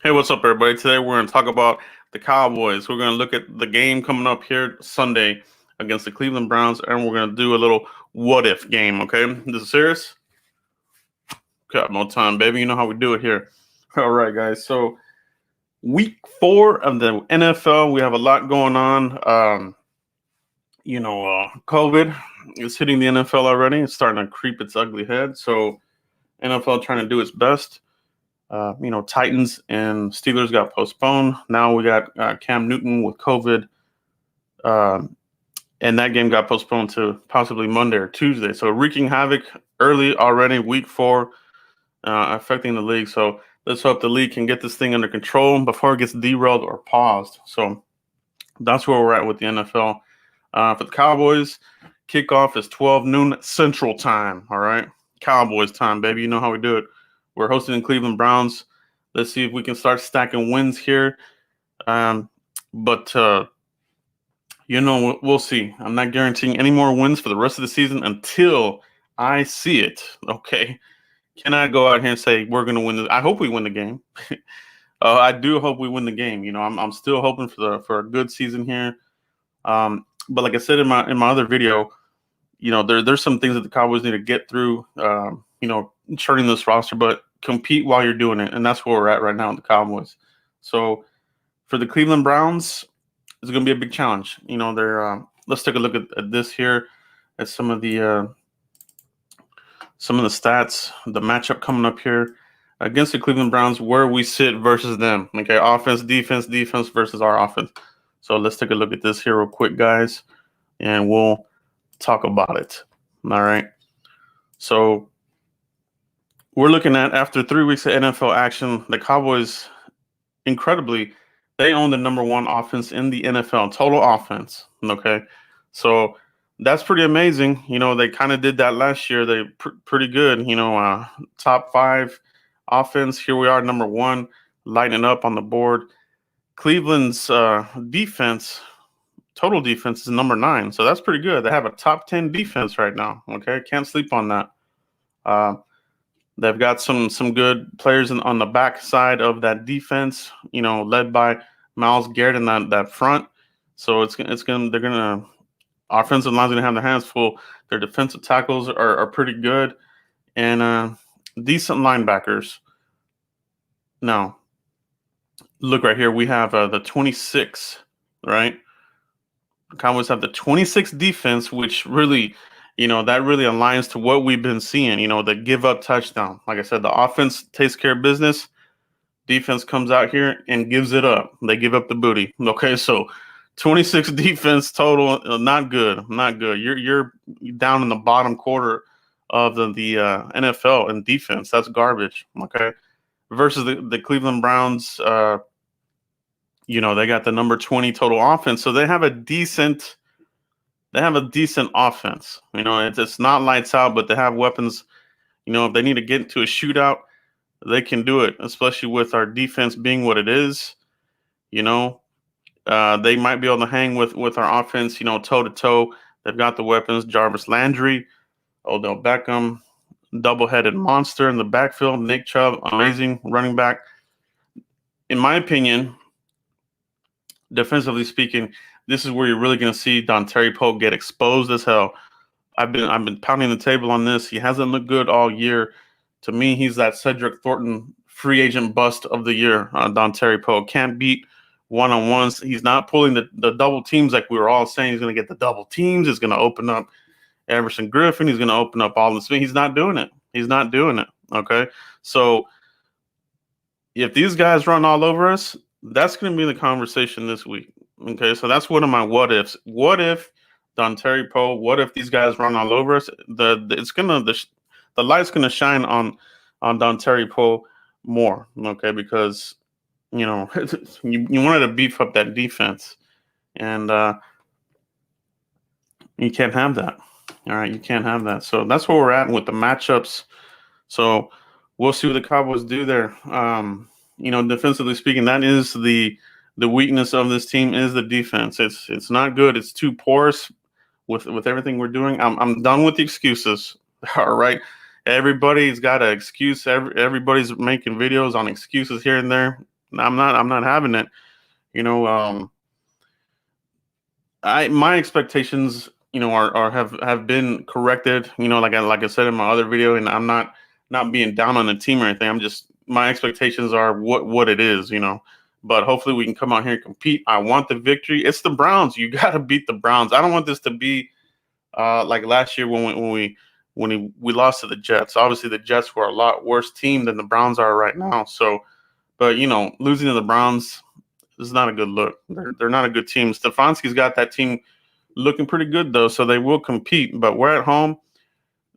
Hey, what's up, everybody? Today we're going to talk about the Cowboys. We're going to look at the game coming up here Sunday against the Cleveland Browns, and we're going to do a little what if game, okay? This is serious? Got no time, baby. You know how we do it here. All right, guys. So, week 4 of the NFL, we have a lot going on. COVID is hitting the NFL already. It's starting to creep its ugly head. So, NFL trying to do its best. Titans and Steelers got postponed. Now we got Cam Newton with COVID, um, and that game got postponed to possibly Monday or Tuesday. So wreaking havoc early already, week 4, affecting the league. So let's hope the league can get this thing under control before it gets derailed or paused. So that's where we're at with the NFL. For the Cowboys, kickoff is 12 noon Central Time. All right, Cowboys time, baby. You know how we do it. We're hosting the Cleveland Browns. Let's see if we can start stacking wins here. But we'll see. I'm not guaranteeing any more wins for the rest of the season until I see it. Okay. Can I go out here and say we're going to win? I hope we win the game. I do hope we win the game. I'm still hoping for a good season here. But like I said in my other video, there's some things that the Cowboys need to get through. Churning this roster, but compete while you're doing it, and that's where we're at right now with the Cowboys. So for the Cleveland Browns, it's going to be a big challenge. Let's take a look at this here, at some of the stats, the matchup coming up here against the Cleveland Browns, where we sit versus them. Okay, offense, defense versus our offense. So let's take a look at this here real quick, guys, and we'll talk about it. All right. So we're looking at, after 3 weeks of NFL action, the Cowboys, incredibly, they own the number 1 offense in the NFL, total offense. Okay. So that's pretty amazing. They kind of did that last year. They pretty good, top 5 offense. Here we are, number 1, lighting up on the board. Cleveland's defense, total defense, is number 9. So that's pretty good. They have a top 10 defense right now. Okay. Can't sleep on that. They've got some good players on the back side of that defense, led by Myles Garrett in that front. So offensive line's gonna have their hands full. Their defensive tackles are pretty good, and decent linebackers. Now, look right here. We have the 26, right? The Cowboys have the 26 defense, which really, that really aligns to what we've been seeing. The give up touchdown. Like I said, the offense takes care of business. Defense comes out here and gives it up. They give up the booty. Okay, so 26 defense total, not good, not good. You're down in the bottom quarter of the NFL in defense. That's garbage. Okay, versus the Cleveland Browns. They got the number 20 total offense, so they have a decent offense. It's not lights out, but they have weapons. If they need to get into a shootout, they can do it, especially with our defense being what it is. They might be able to hang with our offense, toe to toe. They've got the weapons. Jarvis Landry, Odell Beckham, double-headed monster in the backfield. Nick Chubb, amazing running back. In my opinion, defensively speaking, this is where you're really going to see Dontari Poe get exposed as hell. I've been pounding the table on this. He hasn't looked good all year. To me, he's that Cedric Thornton free agent bust of the year. Dontari Poe can't beat one-on-ones. He's not pulling the double teams like we were all saying. He's going to get the double teams. He's going to open up Everson Griffin. He's going to open up all this. He's not doing it. He's not doing it. Okay, so if these guys run all over us, that's going to be the conversation this week. Okay, so that's one of my what ifs. What if Dontari Poe? What if these guys run all over us? The light's going to shine on Dontari Poe more. Okay, because you wanted to beef up that defense, and you can't have that. All right, you can't have that. So that's where we're at with the matchups. So we'll see what the Cowboys do there. Defensively speaking, that is the weakness of this team, is the defense. It's not good. It's too porous with everything we're doing. I'm done with the excuses. All right, everybody's got an excuse. Everybody's making videos on excuses here and there. I'm not having it. You know, my expectations, are have been corrected. Like I said in my other video, and I'm not being down on the team or anything. I'm just my expectations are what it is. But hopefully we can come out here and compete. I want the victory. It's the Browns. You got to beat the Browns. I don't want this to be like last year when we lost to the Jets. Obviously, the Jets were a lot worse team than the Browns are right now. So, but losing to the Browns is not a good look. They're not a good team. Stefanski's got that team looking pretty good though, so they will compete. But we're at home.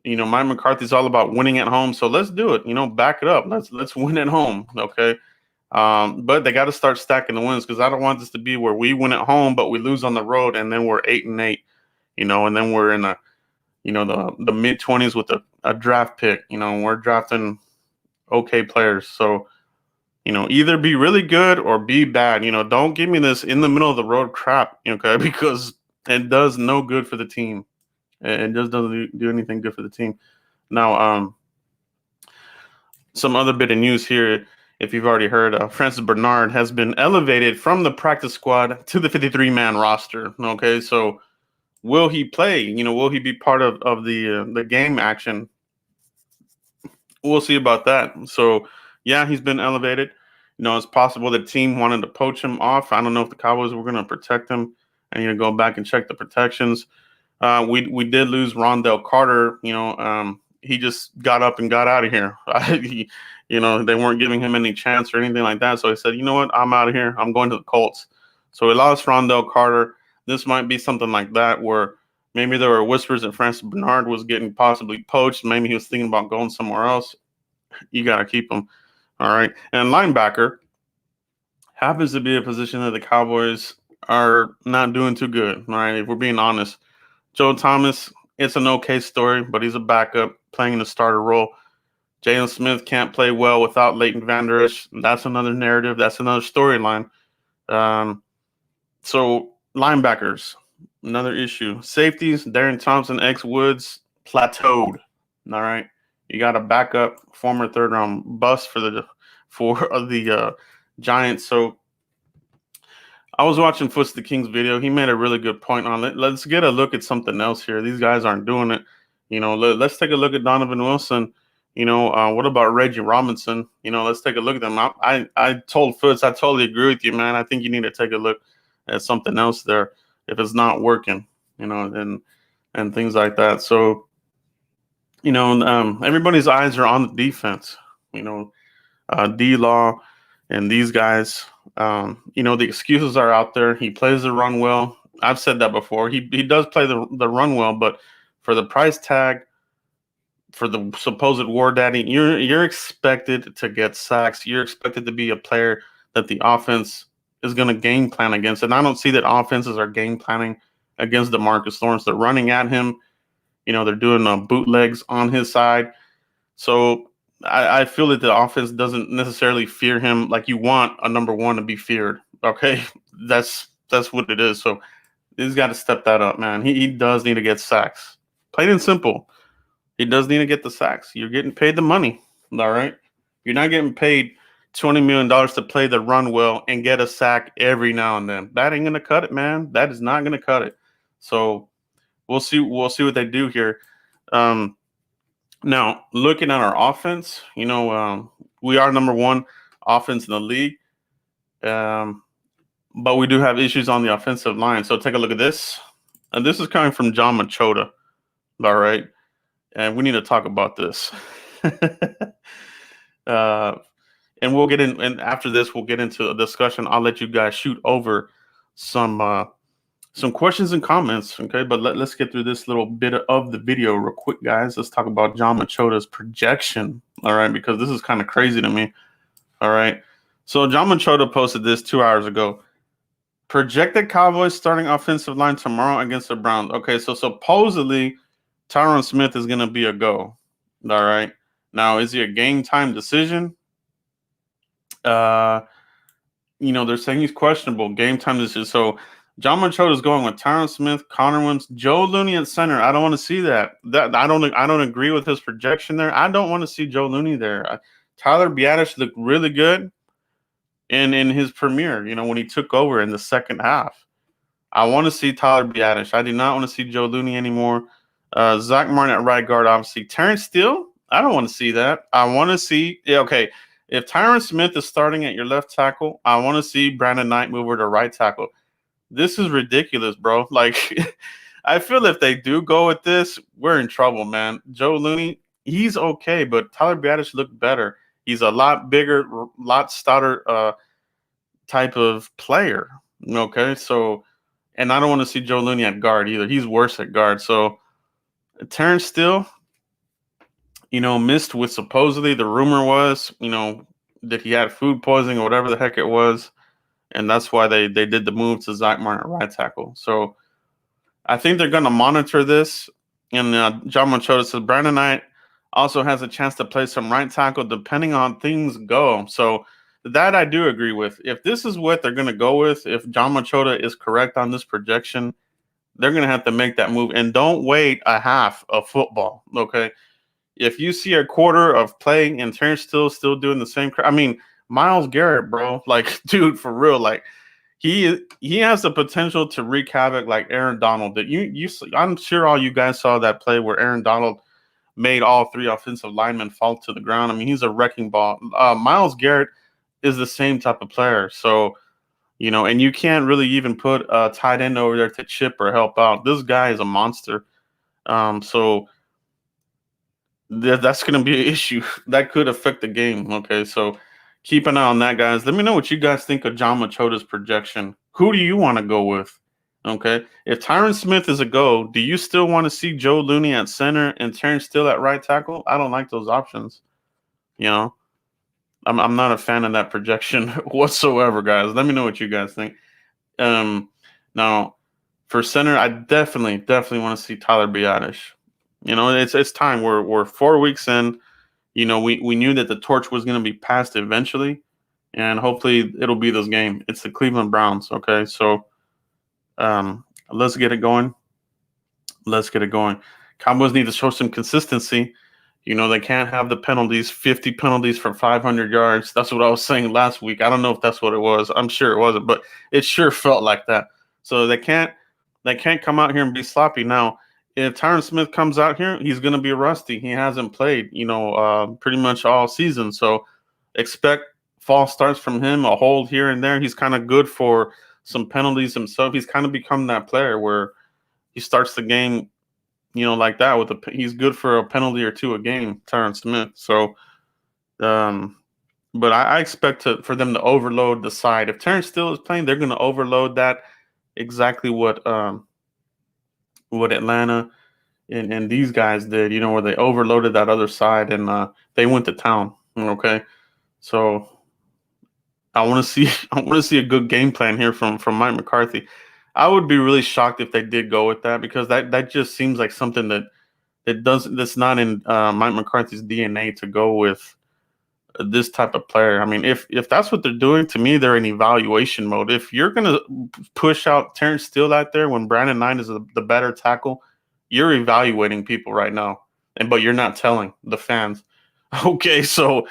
Mike McCarthy's all about winning at home, so let's do it. Back it up. Let's win at home, okay? But they got to start stacking the wins because I don't want this to be where we win at home, but we lose on the road, and then we're 8-8, and then we're in the mid-20s with a draft pick. We're drafting okay players, so either be really good or be bad. Don't give me this in the middle of the road crap, okay? Because it does no good for the team. It just doesn't do anything good for the team. Now, some other bit of news here. If you've already heard, Francis Bernard has been elevated from the practice squad to the 53-man roster. Okay, so will he play? Will he be part of the game action? We'll see about that. So, yeah, he's been elevated. It's possible the team wanted to poach him off. I don't know if the Cowboys were going to protect him. I need to go back and check the protections. We did lose Rondell Carter. He just got up and got out of here. They weren't giving him any chance or anything like that. So he said, you know what, I'm out of here. I'm going to the Colts. So we lost Rondell Carter. This might be something like that where maybe there were whispers that Francis Bernard was getting possibly poached. Maybe he was thinking about going somewhere else. You got to keep him. All right. And linebacker happens to be a position that the Cowboys are not doing too good. All right. If we're being honest, Joe Thomas, it's an okay story, but he's a backup playing the starter role. Jalen Smith can't play well without Leighton Vander Esch. That's another narrative. That's another storyline. So linebackers, another issue. Safeties, Darren Thompson, X Woods, plateaued. All right. You got a backup, former third-round bust for the Giants. So I was watching Foots the King's video. He made a really good point on it. Let's get a look at something else here. These guys aren't doing it. Let's take a look at Donovan Wilson. What about Reggie Robinson? Let's take a look at them. I told Foots, I totally agree with you, man. I think you need to take a look at something else there if it's not working, and things like that. So, everybody's eyes are on the defense. D-Law and these guys. The excuses are out there. He plays the run well. I've said that before. He does play the run well, but for the price tag, for the supposed war daddy, you're expected to get sacks. You're expected to be a player that the offense is going to game plan against. And I don't see that offenses are game planning against DeMarcus Lawrence. They're running at him. They're doing bootlegs on his side. So I feel that the offense doesn't necessarily fear him like you want a number one to be feared. Okay, that's what it is. So he's got to step that up, man. He does need to get sacks. Plain and simple. He does need to get the sacks. You're getting paid the money, all right? You're not getting paid $20 million to play the run well and get a sack every now and then. That ain't going to cut it, man. That is not going to cut it. So we'll see what they do here. Now, looking at our offense, we are number one offense in the league. But we do have issues on the offensive line. So take a look at this. And this is coming from John Machota. All right. And we need to talk about this. And we'll get in, and after this, we'll get into a discussion. I'll let you guys shoot over some questions and comments, okay? But let's get through this little bit of the video real quick, guys. Let's talk about John Machota's projection, all right? Because this is kind of crazy to me, all right? So John Machota posted this 2 hours ago. Projected Cowboys starting offensive line tomorrow against the Browns. Okay, so supposedly Tyron Smith is going to be a go, all right? Now, is he a game time decision? They're saying he's questionable. Game time decision. So John Machota is going with Tyron Smith, Connor Williams, Joe Looney at center. I don't want to see that. I don't agree with his projection there. I don't want to see Joe Looney there. Tyler Biadasz looked really good. in his premiere, when he took over in the second half. I want to see Tyler Biadasz. I do not want to see Joe Looney anymore. Zach Martin at right guard, obviously. Terrence Steele, I don't want to see that. I want to see, okay, if Tyron Smith is starting at your left tackle, I want to see Brandon Knight move over to right tackle. This is ridiculous, bro. Like, I feel if they do go with this, we're in trouble, man. Joe Looney, he's okay, but Tyler Biadasz looked better. He's a lot bigger, lot stouter type of player. Okay, so, and I don't want to see Joe Looney at guard either. He's worse at guard. So, Terrence Steele, missed with supposedly the rumor was, that he had food poisoning or whatever the heck it was. And that's why they did the move to Zach Martin at right tackle. So, I think they're going to monitor this. And John Machota says Brandon Knight also has a chance to play some right tackle depending on things go. So that I do agree with. If this is what they're going to go with, if John Machota is correct on this projection, they're going to have to make that move. And don't wait a half of football, okay? If you see a quarter of playing and Terrence still doing the same – I mean, Myles Garrett, bro, like, dude, for real, like – he has the potential to wreak havoc like Aaron Donald. That I'm sure all you guys saw that play where Aaron Donald made all three offensive linemen fall to the ground. I mean, he's a wrecking ball. Myles Garrett is the same type of player. So, and you can't really even put a tight end over there to chip or help out. This guy is a monster. So that's going to be an issue. That could affect the game. Okay, so keep an eye on that, guys. Let me know what you guys think of John Machota's projection. Who do you want to go with? Okay. If Tyron Smith is a go, do you still want to see Joe Looney at center and Terrence Steele at right tackle? I don't like those options. I'm not a fan of that projection whatsoever, guys. Let me know what you guys think. Now, for center, I definitely want to see Tyler Biadasz. It's time. We're 4 weeks in. We knew that the torch was going to be passed eventually, and hopefully it'll be this game. It's the Cleveland Browns, okay? So let's get it going. Cowboys need to show some consistency. They can't have the penalties, 50 penalties for 500 yards. That's what I was saying last week. I don't know if that's what it was. I'm sure it wasn't, but it sure felt like that. So they can't come out here and be sloppy. Now, if Tyron Smith comes out here, he's going to be rusty. He hasn't played, pretty much all season. So expect false starts from him, a hold here and there. He's kind of good for some penalties himself. He's kind of become that player where he starts the game, like that. He's good for a penalty or two a game, Tyron Smith. So, but I expect for them to overload the side. If Terrence Steele is playing, they're going to overload that. Exactly what Atlanta and these guys did, where they overloaded that other side and they went to town. Okay, so I want to see a good game plan here from Mike McCarthy. I would be really shocked if they did go with that because that just seems like something that's not in Mike McCarthy's DNA to go with this type of player. I mean, if that's what they're doing, to me, they're in evaluation mode. If you're going to push out Terrence Steele out there when Brandon Knight is the better tackle, you're evaluating people right now, but you're not telling the fans. Okay, so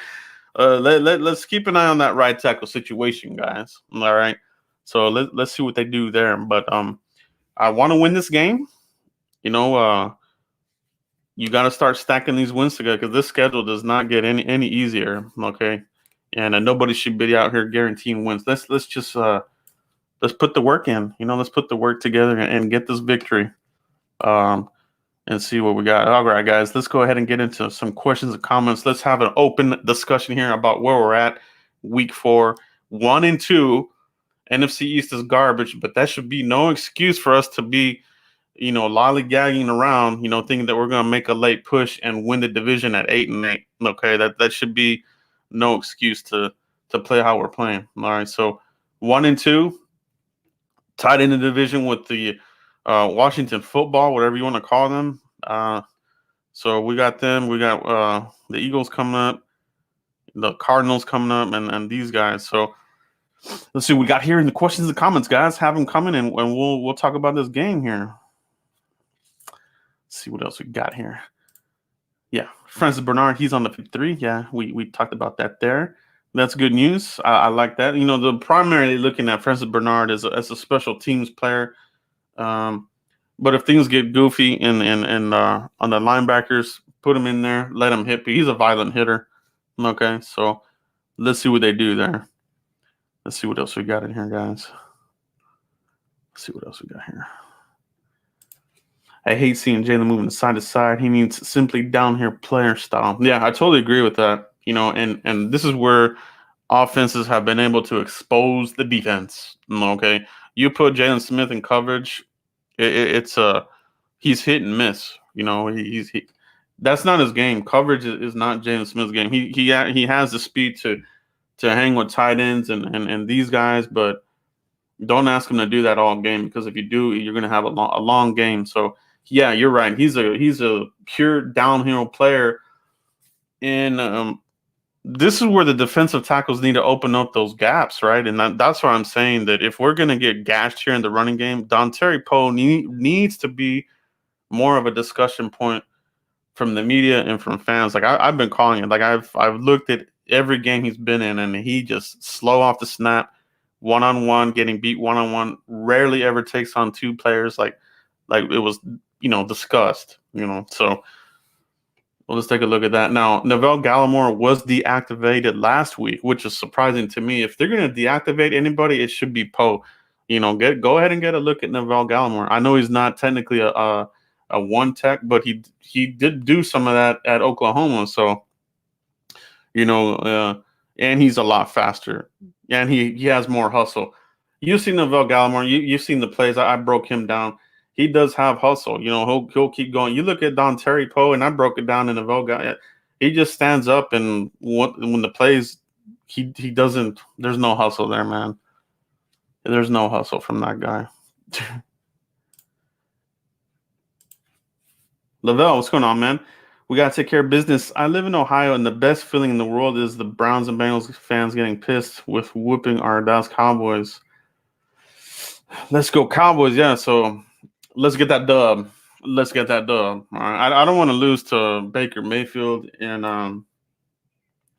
let's keep an eye on that right tackle situation, guys. All right, so let's see what they do there. But I want to win this game. You got to start stacking these wins together because this schedule does not get any easier. Okay, and nobody should be out here guaranteeing wins. Let's just let's put the work in. Let's put the work together and get this victory. And see what we got. All right, guys, let's go ahead and get into some questions and comments. Let's have an open discussion here about where we're at. Week 4, 1-2. NFC East is garbage, but that should be no excuse for us to be lollygagging around, thinking that we're going to make a late push and win the division at 8-8. Okay, that should be no excuse to play how we're playing. All right, so 1-2, tied in the division with the Washington Football, whatever you want to call them. So we got them. We got the Eagles coming up, the Cardinals coming up, and these guys. So let's see what we got here in the questions and comments, guys. Have them coming, and we'll talk about this game here. Let's see what else we got here. Yeah, Francis Bernard, he's on the 53. Yeah, we talked about that there. That's good news. I like that. You know, the primarily looking at Francis Bernard as a special teams player. Um, but if things get goofy and on the linebackers, put him in there, let him hit. He's a violent hitter. Okay, so let's see what they do there. Let's see what else we got in here, guys. Let's see what else we got here. I hate seeing Jalen moving side to side. He needs simply down here player style. Yeah, I totally agree with that. You know, and this is where offenses have been able to expose the defense. Okay, you put Jalen Smith in coverage, it's a he's hit and miss. You know, that's not his game. Coverage is not Jalen Smith's game. He has the speed to hang with tight ends and these guys, but don't ask him to do that all game because if you do, you're going to have a long game. So yeah, you're right. He's a pure downhill player, and this is where the defensive tackles need to open up those gaps, right? And that's why I'm saying that if we're going to get gashed here in the running game, Dontari Poe needs to be more of a discussion point from the media and from fans. Like I've been calling it. Like I've looked at every game he's been in, and he just slow off the snap, 1-on-1, getting beat 1-on-1. Rarely ever takes on two players. Like it was discussed. So. Well, let's take a look at that. Now, Neville Gallimore was deactivated last week, which is surprising to me. If they're going to deactivate anybody, it should be Poe. Go ahead and get a look at Neville Gallimore. I know he's not technically a one tech, but he did do some of that at Oklahoma. So, and he's a lot faster, and he has more hustle. You've seen Neville Gallimore. You've seen the plays. I broke him down. He does have hustle. He'll keep going. You look at Dontari Poe, and I broke it down in the Voga. He just stands up, and when the plays, he doesn't. There's no hustle there, man. There's no hustle from that guy. Lavelle, what's going on, man? We gotta take care of business. I live in Ohio, and the best feeling in the world is the Browns and Bengals fans getting pissed with whooping our Dallas Cowboys. Let's go Cowboys, yeah. So. Let's get that dub. All right. I don't want to lose to Baker Mayfield and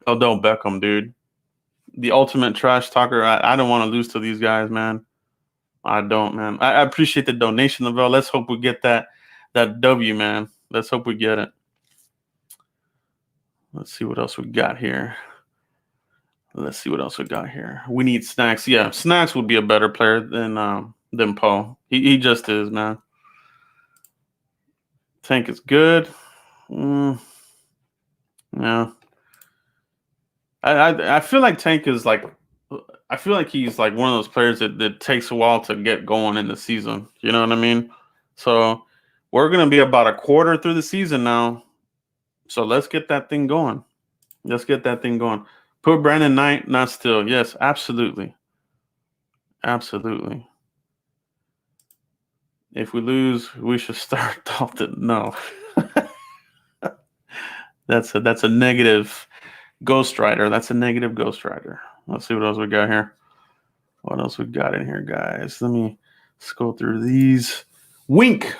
Odell Beckham, dude. The ultimate trash talker. I don't want to lose to these guys, man. I don't, man. I appreciate the donation, Lavelle. Let's hope we get that W, man. Let's hope we get it. Let's see what else we got here. We need Snacks. Yeah, Snacks would be a better player than Poe. He just is, man. Tank is good. Yeah. I feel like Tank is like. I feel like he's like one of those players that takes a while to get going in the season. You know what I mean? So we're gonna be about a quarter through the season now. So let's get that thing going. Put Brandon Knight, not still. Yes, absolutely. Absolutely. If we lose, we should start Dalton. No. That's a negative Ghost Rider. Let's see what else we got here. What else we got in here, guys? Let me scroll through these. Wink.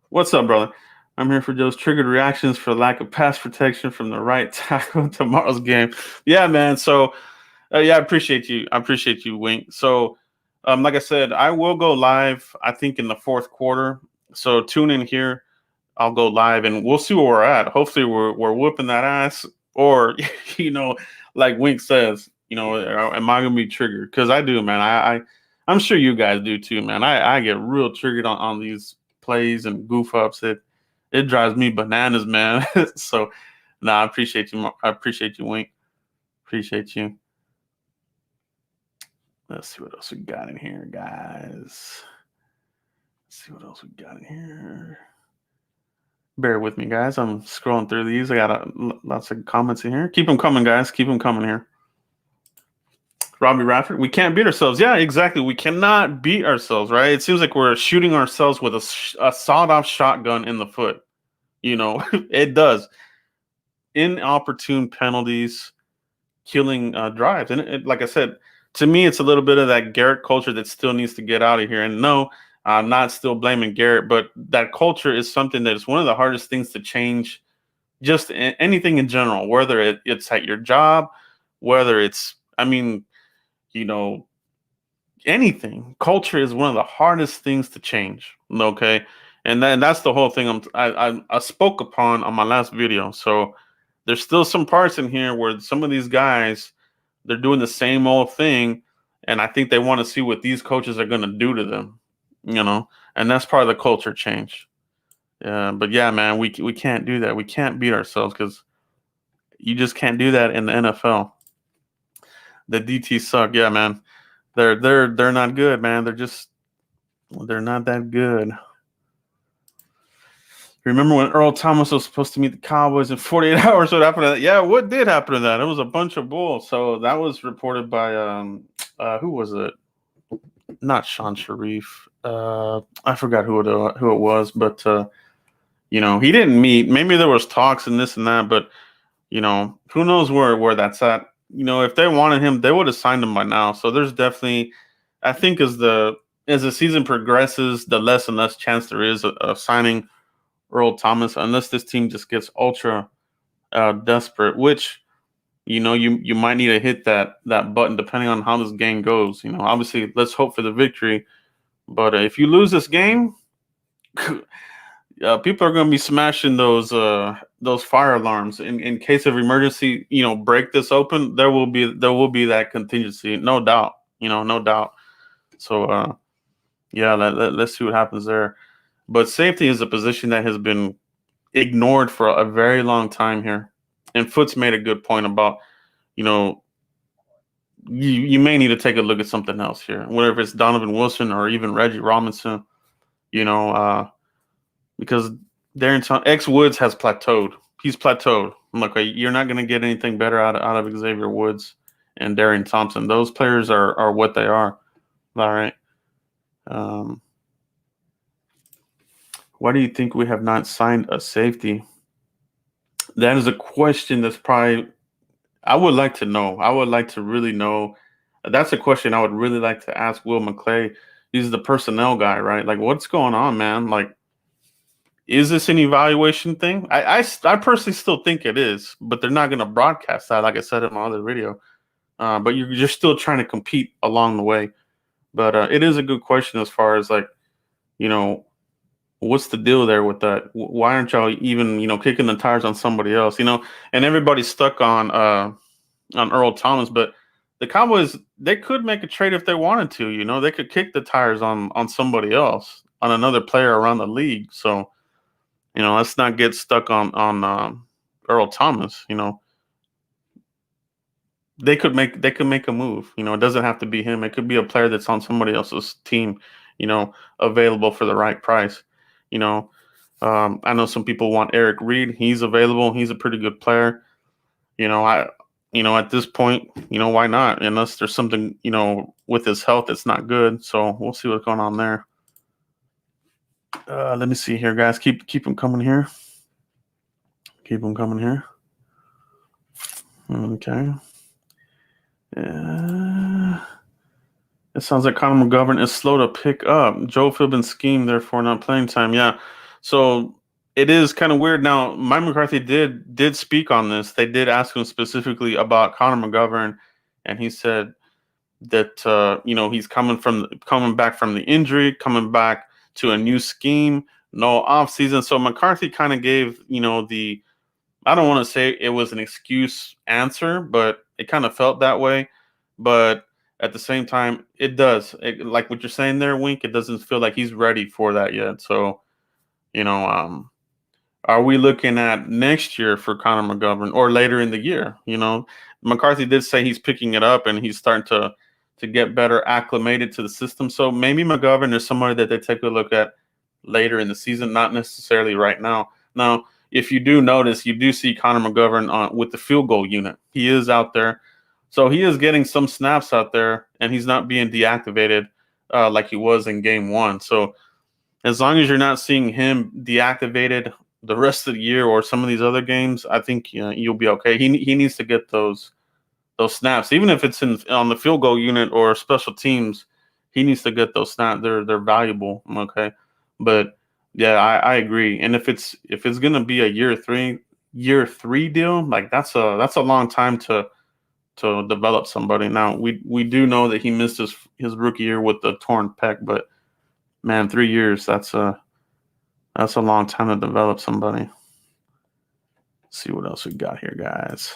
What's up, brother? I'm here for Joe's triggered reactions for lack of pass protection from the right tackle in tomorrow's game. Yeah, man. So, I appreciate you, Wink. So, like I said, I will go live, I think, in the fourth quarter. So tune in here. I'll go live, and we'll see where we're at. Hopefully, we're whooping that ass, or like Wink says, am I gonna be triggered? Because I do, man. I'm sure you guys do too, man. I get real triggered on these plays and goof ups. It drives me bananas, man. So, I appreciate you. Wink. Appreciate you. Let's see what else we got in here, guys. Bear with me, guys. I'm scrolling through these. I got lots of comments in here. Keep them coming, guys. Keep them coming here. Robbie Radford, we can't beat ourselves. Yeah, exactly. We cannot beat ourselves, right? It seems like we're shooting ourselves with a sawed-off shotgun in the foot. It does. Inopportune penalties, killing drives. And like I said, to me, it's a little bit of that Garrett culture that still needs to get out of here. And no, I'm not still blaming Garrett, but that culture is something that is one of the hardest things to change, just anything in general, whether it's at your job, whether it's, I mean, you know, anything. Culture is one of the hardest things to change. Okay, and that's the whole thing I spoke upon on my last video. So there's still some parts in here where some of these guys, they're doing the same old thing, and I think they want to see what these coaches are going to do to them. And that's part of the culture change. But yeah, man, we can't do that. We can't beat ourselves because you just can't do that in the NFL. The DT suck. Yeah, man. They're not good, man. They're not that good. Remember when Earl Thomas was supposed to meet the Cowboys in 48 hours? What happened to that? Yeah, what did happen to that? It was a bunch of bull. So that was reported by who was it? Not Sean Sharif. I forgot who it was, but he didn't meet. Maybe there was talks and this and that, but who knows where that's at. If they wanted him, they would have signed him by now. So there's definitely, I think, as the season progresses, the less and less chance there is of signing Earl Thomas, unless this team just gets ultra desperate, which you might need to hit that button depending on how this game goes. Obviously, let's hope for the victory. But if you lose this game, people are going to be smashing those fire alarms in case of emergency. Break this open. There will be that contingency, no doubt. No doubt. So yeah, let's see what happens there. But safety is a position that has been ignored for a very long time here. And Foot's made a good point about, you may need to take a look at something else here, whether it's Donovan Wilson or even Reggie Robinson, because X Woods has plateaued. He's plateaued. I'm like, you're not going to get anything better out of Xavier Woods and Darian Thompson. Those players are what they are. All right. Why do you think we have not signed a safety? That is a question that's probably, I would like to know. I would like to really know. That's a question I would really like to ask Will McClay. He's the personnel guy, right? Like, what's going on, man? Like, is this an evaluation thing? I personally still think it is, but they're not going to broadcast that, like I said in my other video. But you're still trying to compete along the way. But it is a good question as far as, like, what's the deal there with that? Why aren't y'all even, kicking the tires on somebody else? And everybody's stuck on Earl Thomas, but the Cowboys, they could make a trade if they wanted to. They could kick the tires on somebody else, on another player around the league. So, let's not get stuck on Earl Thomas. They could make a move. It doesn't have to be him. It could be a player that's on somebody else's team, available for the right price. I know some people want Eric Reed. He's available. He's a pretty good player. At this point, why not? Unless there's something, with his health that's not good. So we'll see what's going on there. Let me see here, guys. Keep them coming here. Keep them coming here. Okay. It sounds like Connor McGovern is slow to pick up. Joe Philbin scheme, therefore not playing time. Yeah. So it is kind of weird. Now, Mike McCarthy did speak on this. They did ask him specifically about Connor McGovern, and he said that he's coming back from the injury, coming back to a new scheme, no offseason. So McCarthy kind of gave I don't want to say it was an excuse answer, but it kind of felt that way. But at the same time, it does. Like what you're saying there, Wink, it doesn't feel like he's ready for that yet. So, are we looking at next year for Connor McGovern or later in the year? McCarthy did say he's picking it up and he's starting to get better acclimated to the system. So maybe McGovern is somebody that they take a look at later in the season, not necessarily right now. Now, if you do notice, you do see Connor McGovern with the field goal unit. He is out there. So he is getting some snaps out there, and he's not being deactivated like he was in game one. So as long as you're not seeing him deactivated the rest of the year or some of these other games, I think you'll be okay. He needs to get those snaps, even if it's on the field goal unit or special teams. He needs to get those snaps. They're valuable. Okay, but yeah, I agree. And if it's gonna be a year three deal, like that's a long time to to develop somebody. Now we do know that he missed his rookie year with the torn pec, but man, 3 years, that's a long time to develop somebody. Let's see what else we got here, guys.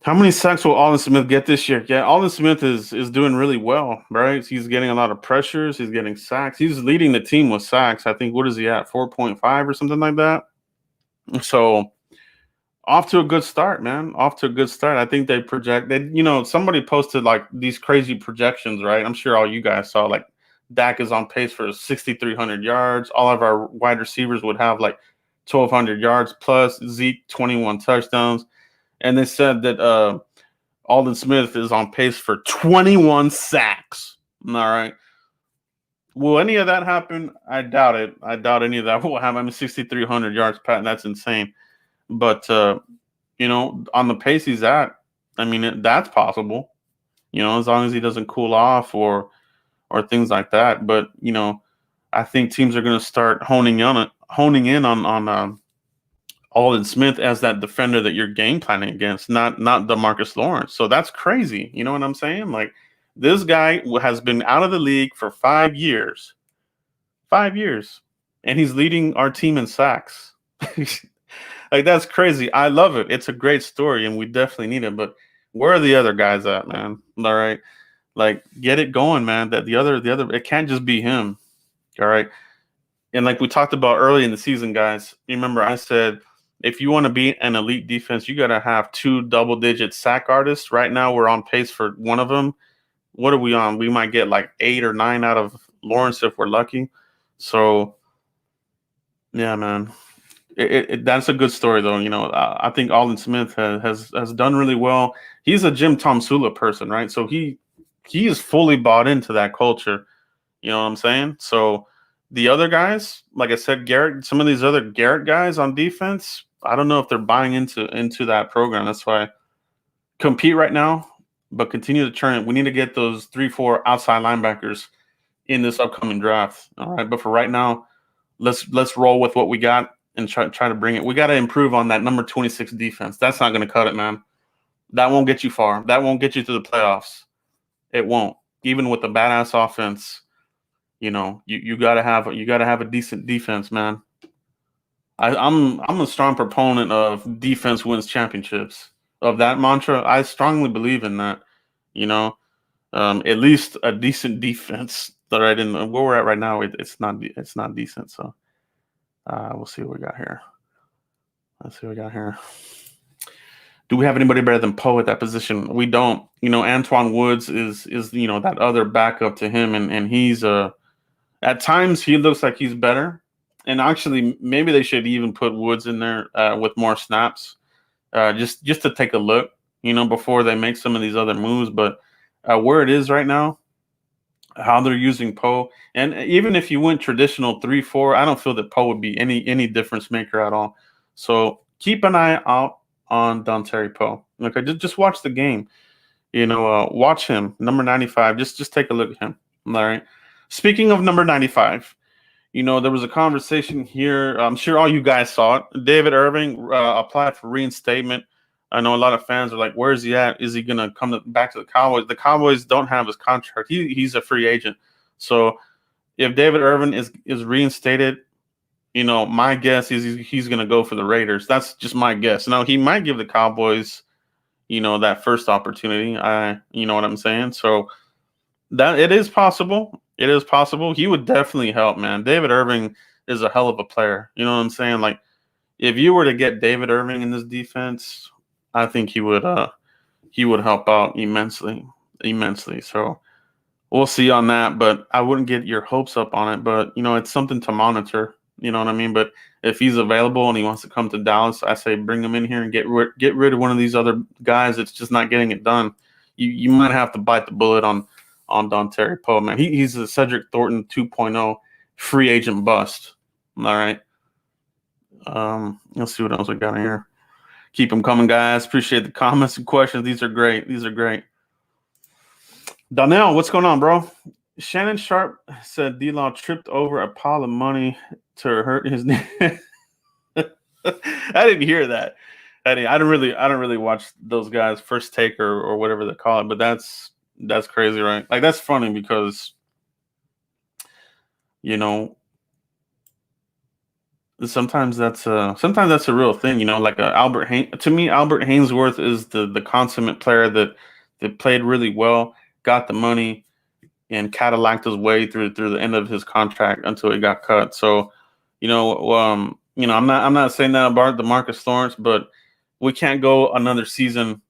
How many sacks will Aldon Smith get this year? Yeah, Aldon Smith is doing really well, right? He's getting a lot of pressures. He's getting sacks. He's leading the team with sacks. I think, what is he at, 4.5 or something like that? So off to a good start, man. Off to a good start. I think they project that, somebody posted like these crazy projections, right? I'm sure all you guys saw, like Dak is on pace for 6,300 yards. All of our wide receivers would have like 1,200 yards plus. Zeke, 21 touchdowns. And they said that Aldon Smith is on pace for 21 sacks. All right. Will any of that happen? I doubt it. I doubt any of that will happen. I mean, 6,300 yards, Pat, that's insane. But, on the pace he's at, I mean, that's possible, as long as he doesn't cool off or things like that. But, I think teams are going to start honing in on Aldon Smith as that defender that you're game planning against, not DeMarcus Lawrence. So that's crazy. You know what I'm saying? Like, this guy has been out of the league for 5 years. 5 years. And he's leading our team in sacks. Like, that's crazy. I love it. It's a great story, and we definitely need it. But where are the other guys at, man? All right. Like, get it going, man. That the other, it can't just be him. All right. And like we talked about early in the season, guys, remember I said, if you want to be an elite defense, you got to have 2 double-digit sack artists. Right now, we're on pace for one of them. What are we on? We might get like 8 or 9 out of Lawrence if we're lucky. So, yeah, man, that's a good story, though. I think Aldon Smith has done really well. He's a Jim Tomsula person, right? So he is fully bought into that culture. You know what I'm saying? So the other guys, like I said, Garrett, some of these other Garrett guys on defense, I don't know if they're buying into that program. That's why compete right now, but continue to turn it. We need to get those 3-4 outside linebackers in this upcoming draft. All right. But for right now, let's roll with what we got and try to bring it. We got to improve on that number 26 defense. That's not going to cut it, man. That won't get you far. That won't get you to the playoffs. It won't. Even with the badass offense, you gotta have a decent defense, man. I'm a strong proponent of defense wins championships. Of that mantra, I strongly believe in that. At least a decent defense. Right in where we're at right now, it's not decent. So we'll see what we got here. Let's see what we got here. Do we have anybody better than Poe at that position? We don't. Antoine Woods is that other backup to him, and he's at times he looks like he's better. And actually, maybe they should even put Woods in there with more snaps, just to take a look, before they make some of these other moves. But where it is right now, how they're using Poe, and even if you went traditional 3-4, I don't feel that Poe would be any difference maker at all. So keep an eye out on Dontari Poe. Okay, just watch the game. Watch him, number 95. Just take a look at him. All right. Speaking of number 95, there was a conversation here. I'm sure all you guys saw it. David Irving applied for reinstatement. I know a lot of fans are like, where is he at? Is he going to come back to the Cowboys? The Cowboys don't have his contract. He's a free agent. So if David Irving is reinstated, my guess is he's going to go for the Raiders. That's just my guess. Now, he might give the Cowboys, that first opportunity. You know what I'm saying? So that it is possible. It is possible. He would definitely help, man. David Irving is a hell of a player. You know what I'm saying? Like, if you were to get David Irving in this defense, I think he would help out immensely. So we'll see on that, but I wouldn't get your hopes up on it. But it's something to monitor. You know what I mean? But if he's available and he wants to come to Dallas, I say bring him in here and get rid of one of these other guys that's just not getting it done. You might have to bite the bullet on Dontari Poe, man. He's a Cedric Thornton 2.0 free agent bust. All right. Let's see what else we got in here. Keep them coming, guys. Appreciate the comments and questions. These are great. Donnell, what's going on, bro? Shannon Sharp said D-Law tripped over a pile of money to hurt his knee. I didn't hear that. Eddie, I don't really watch those guys first take or whatever they call it, but that's crazy, right? Like that's funny because you know sometimes that's a real thing, like to me Albert Hainsworth is the consummate player that played really well, got the money, and Cadillac his way through the end of his contract until he got cut. So, I'm not saying that about DeMarcus Lawrence, but we can't go another season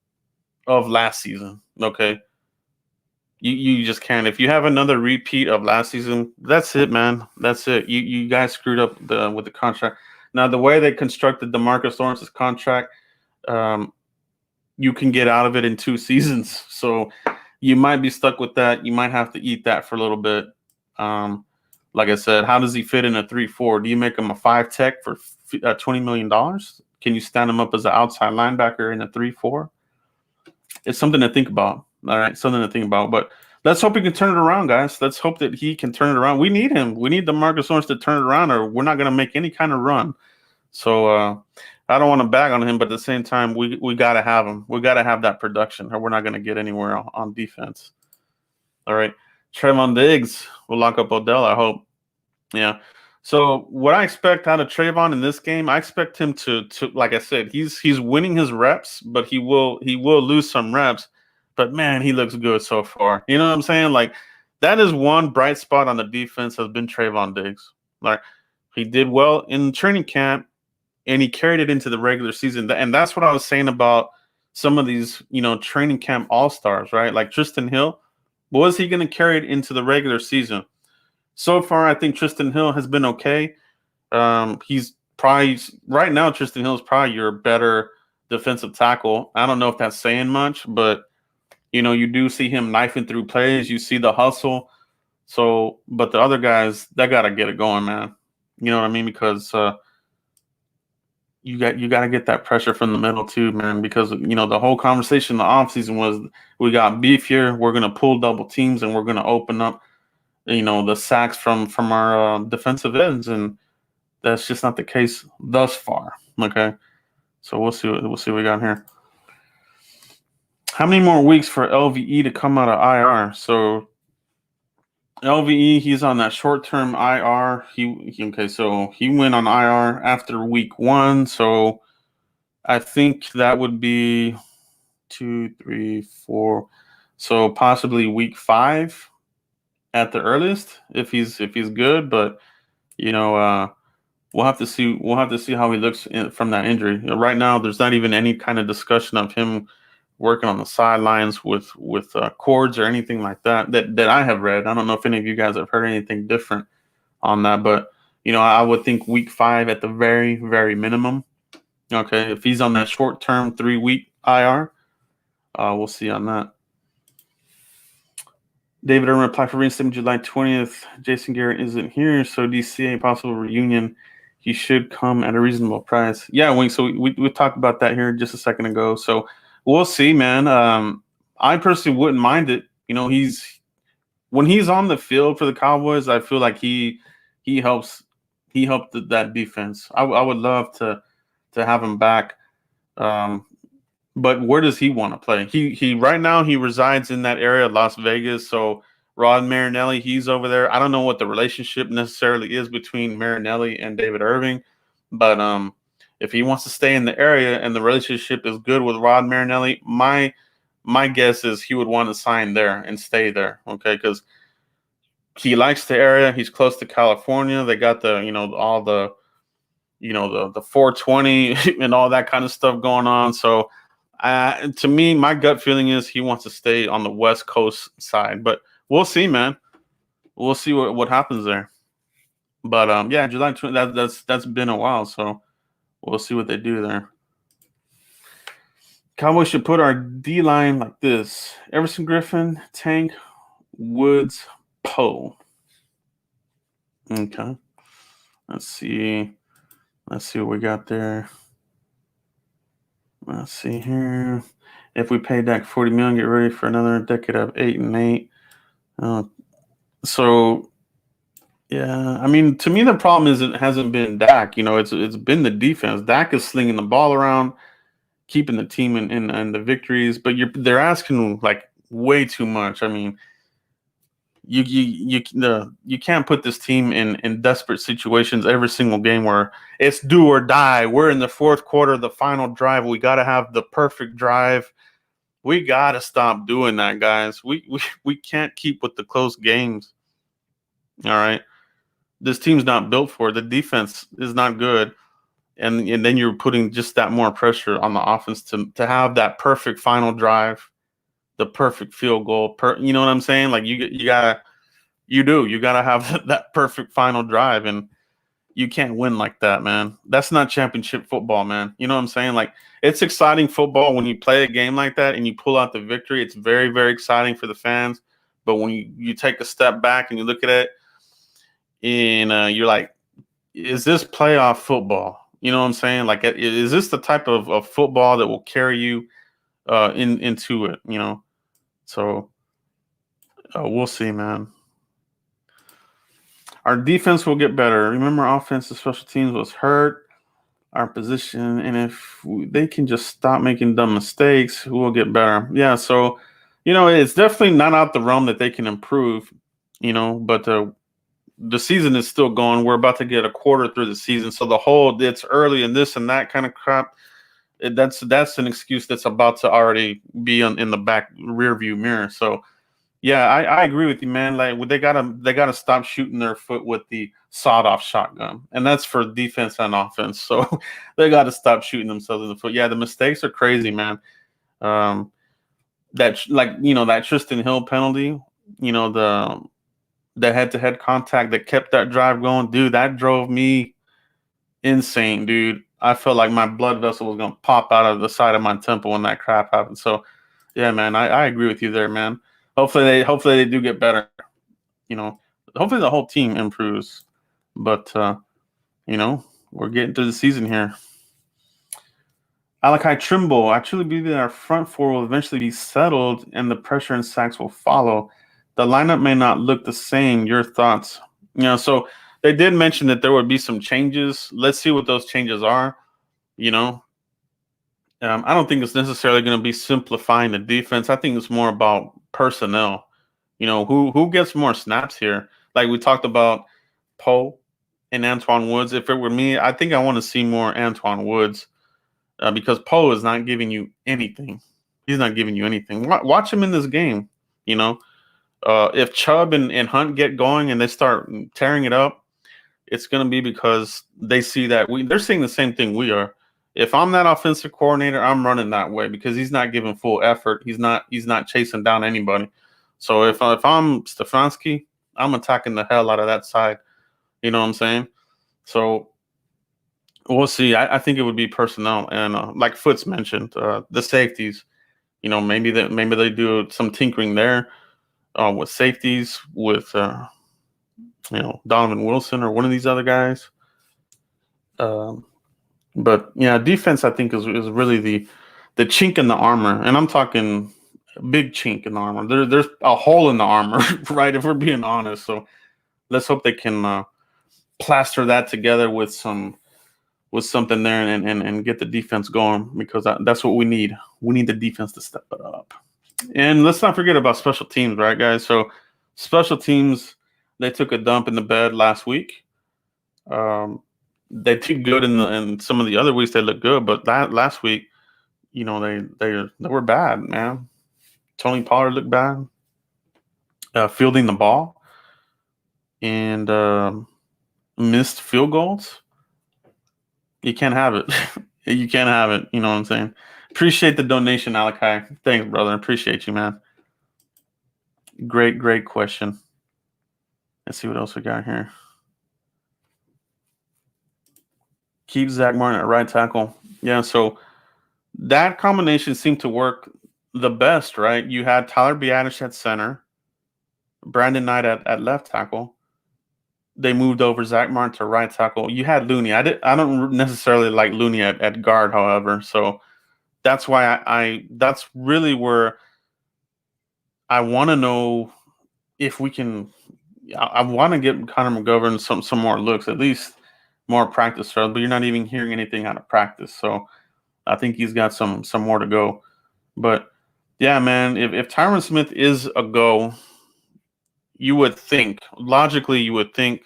of last season. Okay, you just can't. If you have another repeat of last season, that's it, man. That's it. You guys screwed up with the contract. Now the way they constructed DeMarcus Lawrence's contract, um, you can get out of it in 2 seasons. So you might be stuck with that. You might have to eat that for a little bit. Um, like I said, how does he fit in a 3-4? Do you make him a 5 tech for $20 million? Can you stand him up as an outside linebacker in a 3-4? It's something to think about. All right, something to think about. But let's hope he can turn it around, guys. Let's hope that he can turn it around. We need him. We need DeMarcus Lawrence to turn it around, or we're not going to make any kind of run. So I don't want to bag on him, but at the same time, we got to have him. We got to have that production, or we're not going to get anywhere on defense. All right, Trevon Diggs will lock up Odell, I hope. Yeah. So what I expect out of Trayvon in this game, I expect him to like I said, he's winning his reps, but he will lose some reps. But man, he looks good so far. You know what I'm saying? Like that is one bright spot on the defense has been Trayvon Diggs. Like he did well in training camp, and he carried it into the regular season. And that's what I was saying about some of these, training camp all-stars, right? Like Tristan Hill. Was he going to carry it into the regular season? So far, I think Tristan Hill has been okay. He's probably right now. Tristan Hill is probably your better defensive tackle. I don't know if that's saying much, but you do see him knifing through plays. You see the hustle. So, but the other guys, they got to get it going, man. You know what I mean? Because you got to get that pressure from the middle too, man. Because the whole conversation in the offseason was we got beef here. We're gonna pull double teams and we're gonna open up the sacks from our defensive ends, and that's just not the case thus far. Okay, so we'll see what we got here. How many more weeks for LVE to come out of IR? So LVE, he's on that short-term IR. So he went on IR after week 1. So I think that would be 2, 3, 4. So possibly week 5 at the earliest if he's good. But we'll have to see. We'll have to see how he looks from that injury. Right now, there's not even any kind of discussion of him working on the sidelines with cords or anything like that I have read. I don't know if any of you guys have heard anything different on that, but I would think week 5 at the very, very minimum. Okay, if he's on that short-term 3-week IR, we'll see on that. David Irwin applied for reinstatement July 20th. Jason Garrett isn't here, so do you see a possible reunion? He should come at a reasonable price. Yeah, Wink. So we talked about that here just a second ago. So we'll see, man. I personally wouldn't mind it. When he's on the field for the Cowboys, I feel like he helps. He helped that defense. I would love to have him back. But where does he want to play? He right now he resides in that area, Las Vegas. So Rod Marinelli, he's over there. I don't know what the relationship necessarily is between Marinelli and David Irving, but if he wants to stay in the area and the relationship is good with Rod Marinelli, my guess is he would want to sign there and stay there. Okay, because he likes the area. He's close to California. They got all the the 420 and all that kind of stuff going on. So. To me, my gut feeling is he wants to stay on the West Coast side, but we'll see, man. We'll see what happens there. But yeah, July 20th, that's been a while, so we'll see what they do there. Cowboys should put our D line like this: Everson Griffin, Tank, Woods, Poe. Okay, let's see what we got there. Let's see here. If we pay Dak $40 million, get ready for another decade of 8 and 8. So, yeah, I mean, to me, the problem is it hasn't been Dak. It's been the defense. Dak is slinging the ball around. keeping the team in the victories, but they're asking like way too much. I mean, you can't put this team in desperate situations every single game where it's do or die. We're in the fourth quarter, the final drive. We got to have the perfect drive. We got to stop doing that, guys. We can't keep with the close games. All right, this team's not built for it. The defense is not good, and then you're putting just that more pressure on the offense to have that perfect final drive, the perfect field goal. You know what I'm saying? Like you gotta have that perfect final drive, and you can't win like that, man. That's not championship football, man. You know what I'm saying? Like, it's exciting football when you play a game like that and you pull out the victory. It's very, very exciting for the fans. But when you take a step back and you look at it, and you're like, is this playoff football? You know what I'm saying? Like, is this the type of football that will carry you into it? You know, so we'll see, man. Our defense will get better. Remember, offensive special teams was hurt. Our position, and if they can just stop making dumb mistakes, we'll get better. Yeah, so it's definitely not out the realm that they can improve. But the season is still going. We're about to get a quarter through the season, so it's early and this and that kind of crap. That's an excuse that's about to already be in the back rear view mirror. So. Yeah, I agree with you, man. Like they gotta stop shooting their foot with the sawed-off shotgun, and that's for defense and offense. So they gotta stop shooting themselves in the foot. Yeah, the mistakes are crazy, man. That Tristan Hill penalty, the head-to-head contact that kept that drive going, dude. That drove me insane, dude. I felt like my blood vessel was gonna pop out of the side of my temple when that crap happened. So, yeah, man, I agree with you there, man. Hopefully they do get better. Hopefully the whole team improves. But we're getting through the season here. Alakai Trimble, I truly believe that our front four will eventually be settled and the pressure and sacks will follow. The lineup may not look the same. Your thoughts? So they did mention that there would be some changes. Let's see what those changes are. I don't think it's necessarily going to be simplifying the defense. I think it's more about personnel. Who gets more snaps here? Like we talked about Poe and Antoine Woods. If it were me, I think I want to see more Antoine Woods because Poe is not giving you anything. He's not giving you anything. Watch him in this game. If Chubb and Hunt get going and they start tearing it up, it's going to be because they see that they're seeing the same thing we are. If I'm that offensive coordinator, I'm running that way because he's not giving full effort. He's not chasing down anybody. So if I'm Stefanski, I'm attacking the hell out of that side. You know what I'm saying? So we'll see. I think it would be personnel and like Foots mentioned, the safeties. Maybe they do some tinkering there with safeties with Donovan Wilson or one of these other guys. But yeah, defense I think is really the chink in the armor, and I'm talking big chink in the armor. There's a hole in the armor, right? If we're being honest, so let's hope they can plaster that together with something there and get the defense going because that's what we need. We need the defense to step it up, and let's not forget about special teams, right, guys? So special teams, they took a dump in the bed last week. They did good in some of the other weeks. They looked good, but that last week, they were bad, man. Tony Pollard looked bad, fielding the ball, and missed field goals. You can't have it. You can't have it. You know what I'm saying? Appreciate the donation, Alakai. Thanks, brother. Appreciate you, man. Great question. Let's see what else we got here. Keep Zach Martin at right tackle. Yeah, so that combination seemed to work the best, right? You had Tyler Biadasz at center, Brandon Knight at left tackle. They moved over Zach Martin to right tackle. You had Looney. I don't necessarily like Looney at guard, however. So that's why that's really where I want to know if we can. I want to get Connor McGovern some more looks, at least more practice throws. But you're not even hearing anything out of practice. So I think he's got some more to go. But yeah, man, if Tyron Smith is a go, you would think logically you would think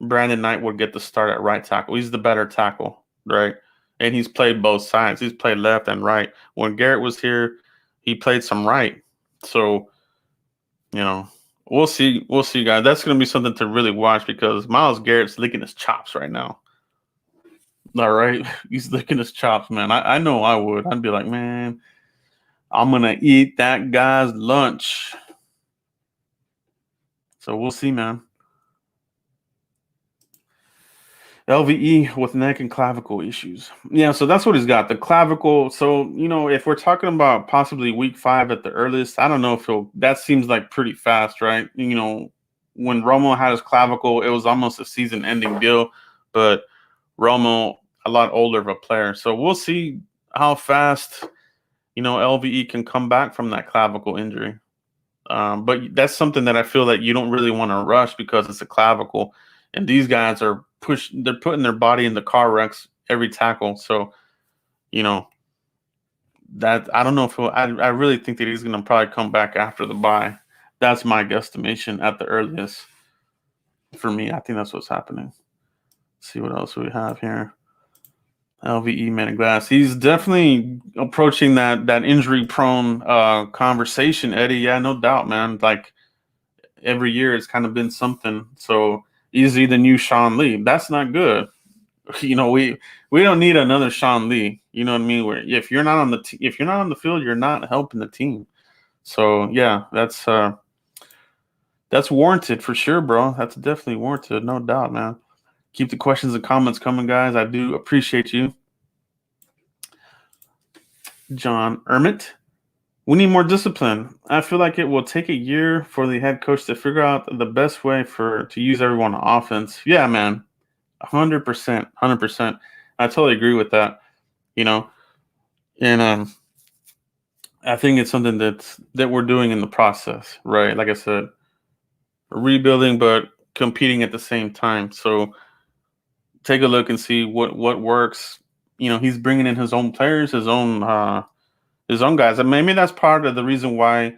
Brandon Knight would get the start at right tackle. He's the better tackle, right? And he's played both sides. He's played left and right. When Garrett was here, he played some right. So, we'll see. We'll see, guys. That's going to be something to really watch because Myles Garrett's licking his chops right now. All right. He's licking his chops, man. I know I would. I'd be like, man, I'm going to eat that guy's lunch. So we'll see, man. LVE with neck and clavicle issues. Yeah, so that's what he's got. The clavicle. So, if we're talking about possibly week 5 at the earliest, I don't know if that seems like pretty fast, right? When Romo had his clavicle, it was almost a season ending deal, but Romo, a lot older of a player. So we'll see how fast, LVE can come back from that clavicle injury. But that's something that I feel that you don't really want to rush because it's a clavicle. And these guys they're putting their body in the car wrecks every tackle. So, that I don't know if I really think that he's going to probably come back after the bye. That's my guesstimation at the earliest. For me, I think that's what's happening. Let's see what else we have here. LVE Man of Glass. He's definitely approaching that injury-prone conversation, Eddie. Yeah, no doubt, man. Like every year, it's kind of been something. So is he the new Sean Lee? That's not good. We don't need another Sean Lee. You know what I mean? Where if you're not on the field, you're not helping the team. So yeah, that's warranted for sure, bro. That's definitely warranted, no doubt, man. Keep the questions and comments coming, guys. I do appreciate you. John Ermit. We need more discipline. I feel like it will take a year for the head coach to figure out the best way to use everyone on offense. Yeah, man. 100%. 100%. I totally agree with that. And I think it's something that we're doing in the process, right? Like I said, rebuilding but competing at the same time. So take a look and see what works. He's bringing in his own players, his own guys. And maybe that's part of the reason why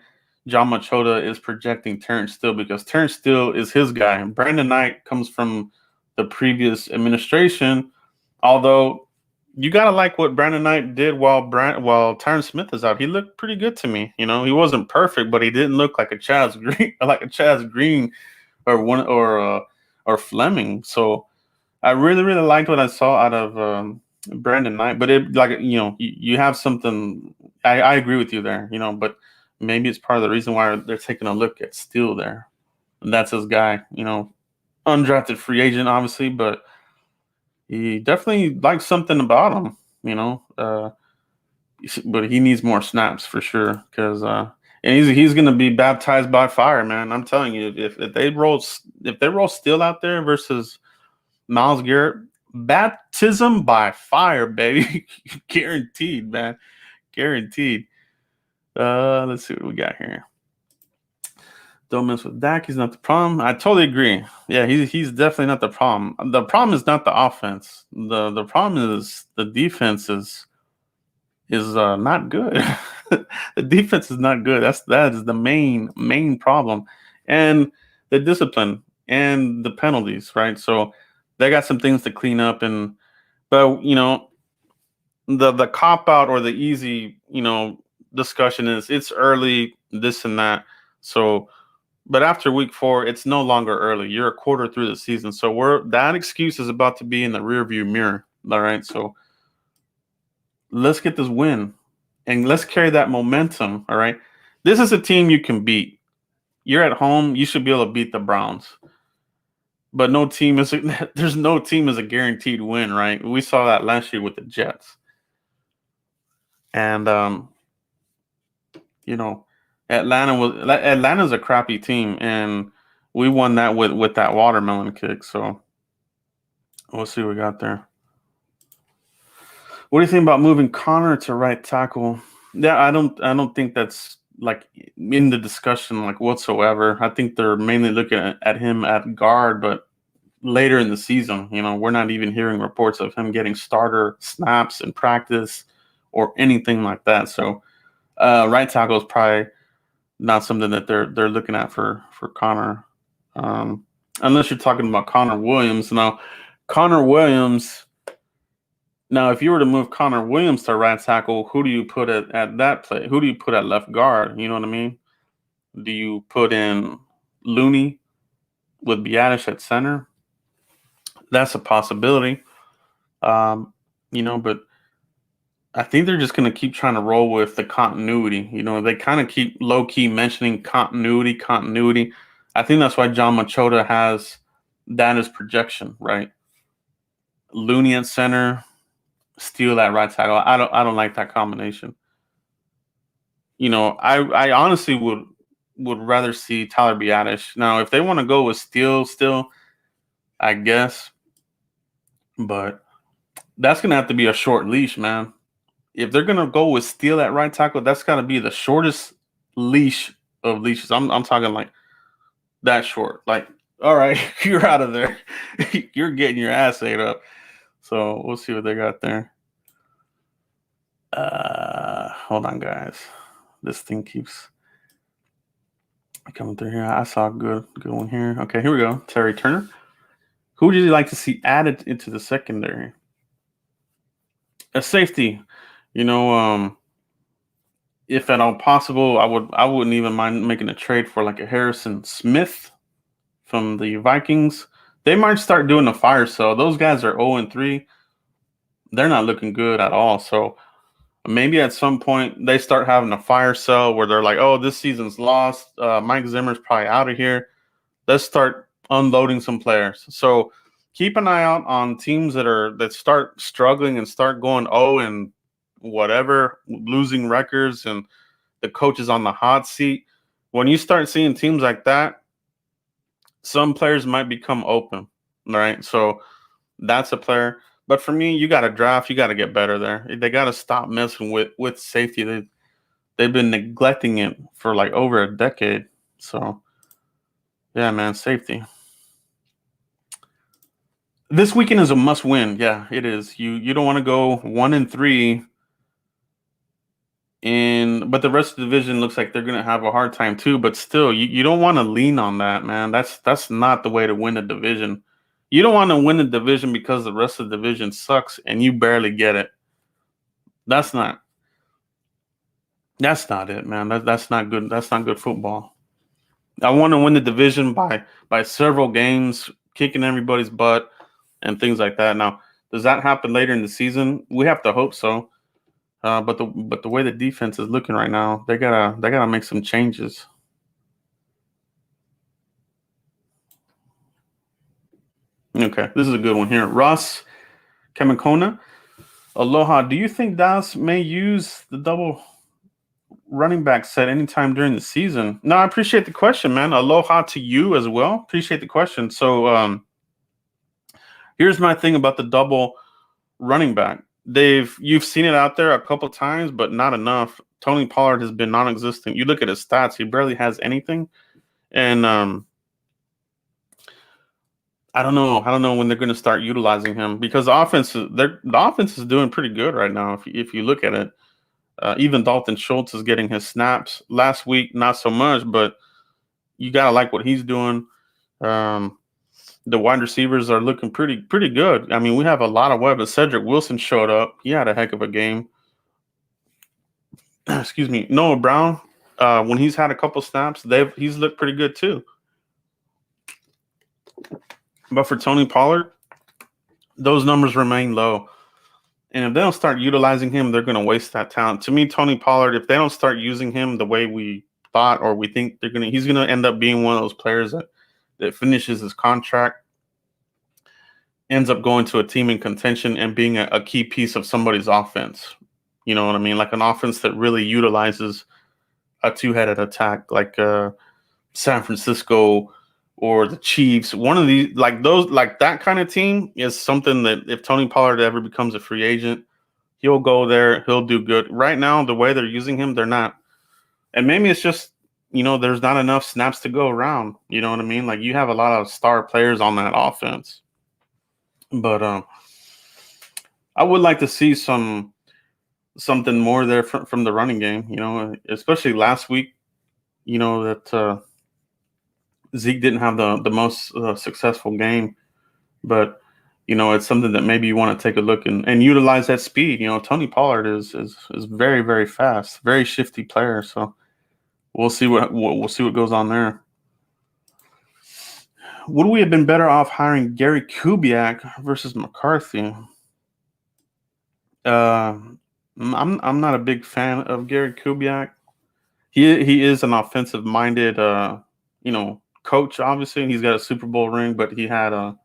John Machota is projecting Terrence Steele, because Terrence Steele is his guy. Brandon Knight comes from the previous administration, although you gotta like what Brandon Knight did while Tyron Smith is out. He looked pretty good to me. He wasn't perfect, but he didn't look like a Chaz Green, or Fleming. So I really, really liked what I saw out of Brandon Knight. But you have something. I agree with you there. But maybe it's part of the reason why they're taking a look at Steele there, and that's his guy. Undrafted free agent, obviously, but he definitely likes something about him. But he needs more snaps for sure, because and he's going to be baptized by fire, man. I'm telling you, if they roll Steele out there versus Myles Garrett, baptism by fire, baby. Guaranteed, man. Guaranteed. Let's see what we got here. Don't mess with Dak. He's not the problem. I totally agree. Yeah, he's definitely not the problem. The problem is not the offense. The problem is the defense is not good. The defense is not good. That is the main problem, and the discipline and the penalties, right? So they got some things to clean up, but the cop out or the easy discussion is it's early, this and that. So. But after week 4, it's no longer early. You're a quarter through the season. So that excuse is about to be in the rearview mirror. All right. So let's get this win and let's carry that momentum. All right. This is a team you can beat. You're at home. You should be able to beat the Browns. But there's no team is a guaranteed win, right? We saw that last year with the Jets. And Atlanta's a crappy team, and we won that with that watermelon kick. So we'll see what we got there. What do you think about moving Connor to right tackle? Yeah, I don't think that's like in the discussion like whatsoever. I think they're mainly looking at him at guard, but later in the season, we're not even hearing reports of him getting starter snaps in practice. or anything like that. So right tackle is probably not something that they're looking at for Connor, um, unless you're talking about Connor Williams. Now, Connor Williams. Now, if you were to move Connor Williams to right tackle, who do you put at that play? Who do you put at left guard? You know what I mean? Do you put in Looney with Biadasz at center? That's a possibility. Um, but I think they're just going to keep trying to roll with the continuity. They kind of keep low key mentioning continuity. I think that's why John Machota has that as projection, right? Looney at center, Steele at right tackle. I don't like that combination. I honestly would rather see Tyler Biadasz. Now, if they want to go with Steele still, I guess, but that's going to have to be a short leash, man. If they're gonna go with Steele at right tackle, that's gotta be the shortest leash of leashes. I'm talking like that short. Like, all right, you're out of there. You're getting your ass ate up. So we'll see what they got there. Hold on, guys. This thing keeps coming through here. I saw a good one here. Okay, here we go. Terry Turner. Who would you like to see added into the secondary? A safety. If at all possible, I wouldn't even mind making a trade for like a Harrison Smith from the Vikings. They might start doing a fire sale. Those guys are 0-3. They're not looking good at all. So maybe at some point they start having a fire sale where they're like, oh, this season's lost. Mike Zimmer's probably out of here. Let's start unloading some players. So keep an eye out on teams that start struggling and start going and whatever, losing records, and the coach is on the hot seat. When you start seeing teams like that, some players might become open, right? So that's a player. But for me, you got to draft. You got to get better there. They got to stop messing with safety. They've been neglecting it for like over a decade. So, yeah, man, safety. This weekend is a must win. Yeah, it is. You don't want to go 1-3. But the rest of the division looks like they're going to have a hard time too. But still, you don't want to lean on that, man. That's not the way to win a division. You don't want to win the division because the rest of the division sucks and you barely get it. That's not it, man. That's not good. That's not good football. I want to win the division by several games, kicking everybody's butt and things like that. Now, does that happen later in the season? We have to hope so. But the way the defense is looking right now, they gotta make some changes. Okay, this is a good one here. Ross Kamikona. Aloha. Do you think Dallas may use the double running back set anytime during the season? No, I appreciate the question, man. Aloha to you as well. Appreciate the question. So here's my thing about the double running back. You've seen it out there a couple times, but not enough. Tony Pollard has been non-existent. You look at his stats; he barely has anything. And I don't know when they're going to start utilizing him because the offense is doing pretty good right now. If you look at it, even Dalton Schultz is getting his snaps. Last week, not so much, but you gotta like what he's doing. The wide receivers are looking pretty good. I mean, we have a lot of weapons. Cedric Wilson showed up. He had a heck of a game. Excuse me. Noah Brown, when he's had a couple snaps, he's looked pretty good too. But for Tony Pollard, those numbers remain low. And if they don't start utilizing him, they're going to waste that talent. To me, Tony Pollard, if they don't start using him the way we thought or we think he's going to end up being one of those players that finishes his contract, ends up going to a team in contention and being a key piece of somebody's offense. You know what I mean? Like an offense that really utilizes a two-headed attack, like San Francisco or the Chiefs. One of these, like that kind of team is something that if Tony Pollard ever becomes a free agent, he'll go there. He'll do good. Right now, the way they're using him, they're not. And maybe it's just, there's not enough snaps to go around. You know what I mean? Like you have a lot of star players on that offense. But I would like to see some something more there from the running game. Especially last week. That Zeke didn't have the most successful game, but it's something that maybe you want to take a look and utilize that speed. Tony Pollard is very, very fast, very shifty player. So we'll see we'll see what goes on there. Would we have been better off hiring Gary Kubiak versus McCarthy? I'm not a big fan of Gary Kubiak. He is an offensive minded coach, obviously, and he's got a Super Bowl ring, but he had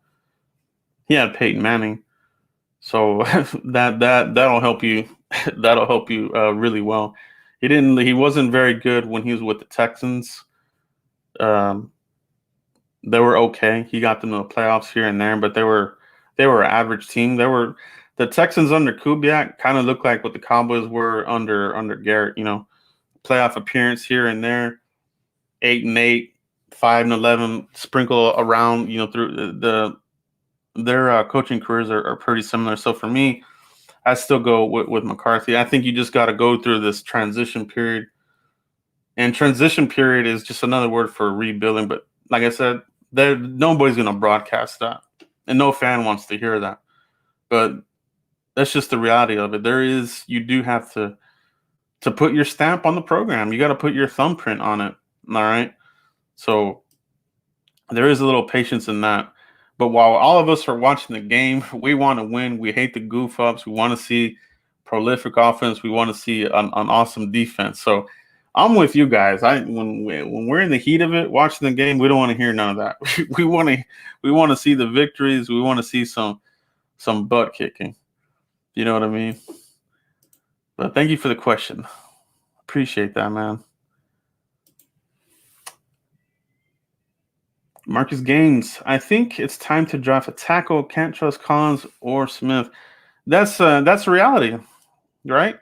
Peyton Manning. So that'll help you. That'll help you really well. He wasn't very good when he was with the Texans. They were okay. He got them to the playoffs here and there, but they were an average team. The Texans under Kubiak kind of looked like what the Cowboys were under Garrett. Playoff appearance here and there, 8-8, 5-11, sprinkle around. Through their coaching careers are pretty similar. So for me, I still go with McCarthy. I think you just got to go through this transition period. And transition period is just another word for rebuilding. But like I said, nobody's going to broadcast that. And no fan wants to hear that. But that's just the reality of it. You do have to put your stamp on the program. You got to put your thumbprint on it. All right. So there is a little patience in that. But while all of us are watching the game, we want to win. We hate the goof ups. We want to see prolific offense. We want to see an awesome defense. So I'm with you guys. When we're in the heat of it, watching the game, we don't want to hear none of that. we want to see the victories. We want to see some butt kicking. You know what I mean? But thank you for the question. Appreciate that, man. Marcus Gaines, I think it's time to draft a tackle. Can't trust Collins or Smith. That's reality, right?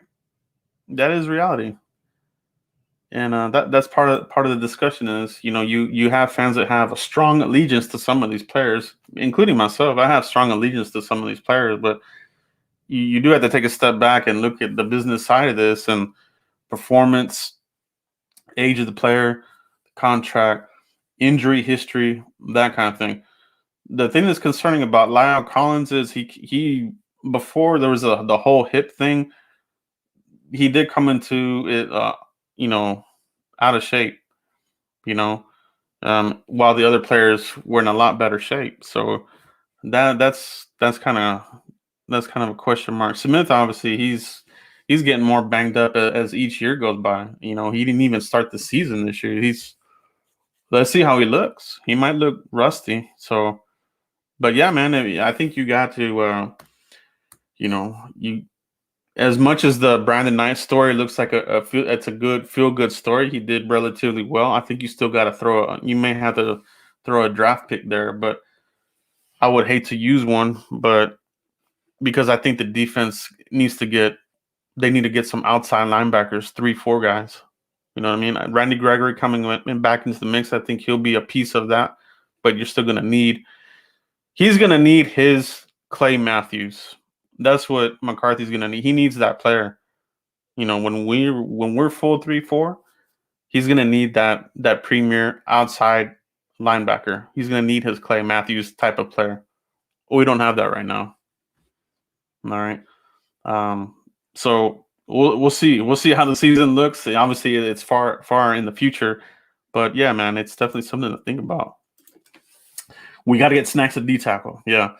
That is reality, and that's part of the discussion. Is you have fans that have a strong allegiance to some of these players, including myself. I have strong allegiance to some of these players, but you do have to take a step back and look at the business side of this and performance, age of the player, contract, injury history, that kind of thing. The thing that's concerning about Lyle Collins is he before there was the whole hip thing, he did come into it, out of shape, while the other players were in a lot better shape. So that's kind of a question mark. Smith, obviously, he's getting more banged up as each year goes by. He didn't even start the season this year. Let's see how he looks. He might look rusty. So, but yeah, man, I think you got to, you as much as the Brandon Knight story looks like it's a good feel good story. He did relatively well. I think you still got to you may have to throw a draft pick there, but I would hate to use one, but because I think the defense they need to get some outside linebackers, 3-4 guys. You know what I mean? Randy Gregory coming back into the mix, I think he'll be a piece of that. But you're still he's going to need his Clay Matthews. That's what McCarthy's going to need. He needs that player. When we're full 3-4, he's going to need that premier outside linebacker. He's going to need his Clay Matthews type of player. We don't have that right now. All right. So we'll see. We'll see how the season looks. Obviously, it's far in the future, but yeah, man, it's definitely something to think about. We got to get Snacks at D tackle. Yeah,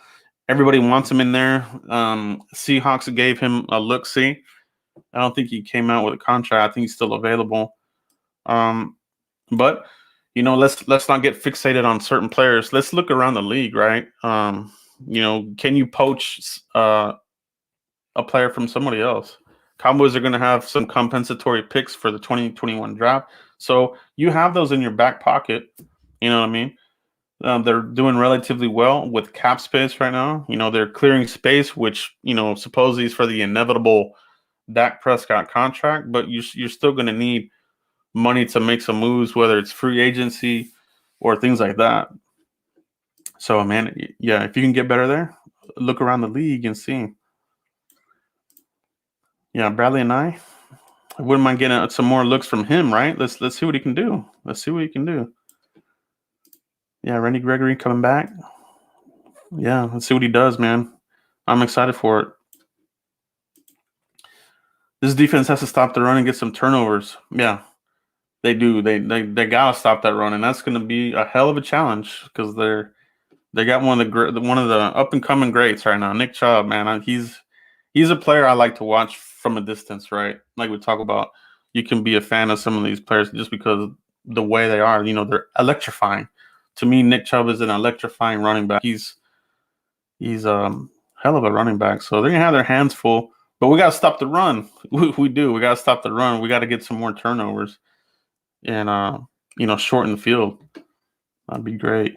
everybody wants him in there. Seahawks gave him a look. See, I don't think he came out with a contract. I think he's still available. But let's not get fixated on certain players. Let's look around the league, right? Can you poach a player from somebody else? Cowboys are going to have some compensatory picks for the 2021 draft. So you have those in your back pocket. You know what I mean? They're doing relatively well with cap space right now. They're clearing space, which, supposedly is for the inevitable Dak Prescott contract, but you're still going to need money to make some moves, whether it's free agency or things like that. So, man, yeah, if you can get better there, look around the league and see. Yeah, Bradley and I wouldn't mind getting some more looks from him, right? Let's see what he can do. Let's see what he can do. Yeah, Randy Gregory coming back. Yeah, let's see what he does, man. I'm excited for it. This defense has to stop the run and get some turnovers. Yeah, they do. They gotta stop that run, and that's going to be a hell of a challenge because they got one of the up and coming greats right now, Nick Chubb. Man, he's a player I like to watch from a distance, right? Like we talk about, you can be a fan of some of these players just because the way they are. You know, they're electrifying. To me, Nick Chubb is an electrifying running back. He's hell of a running back. So they're gonna have their hands full. But we gotta stop the run. We do. We gotta stop the run. We gotta get some more turnovers and shorten the field. That'd be great.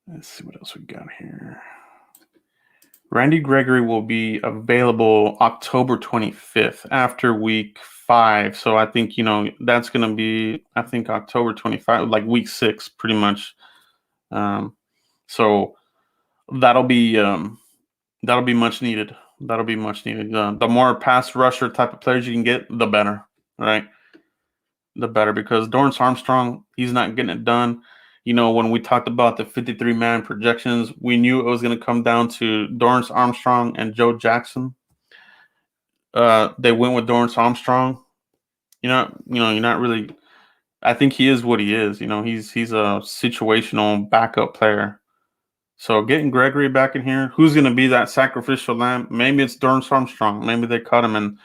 Let's see what else we got here. Randy Gregory will be available October 25th after week 5. So I think, that's going to be, I think, October 25, like week 6, pretty much. So that'll be much needed. That'll be much needed. The more pass rusher type of players you can get, the better, right? The better, because Dorrance Armstrong, he's not getting it done. When we talked about the 53-man projections, we knew it was going to come down to Dorrance Armstrong and Joe Jackson. They went with Dorrance Armstrong. You're not really. I think he is what he is. He's a situational backup player. So getting Gregory back in here, who's going to be that sacrificial lamb? Maybe it's Dorrance Armstrong. Maybe they cut him and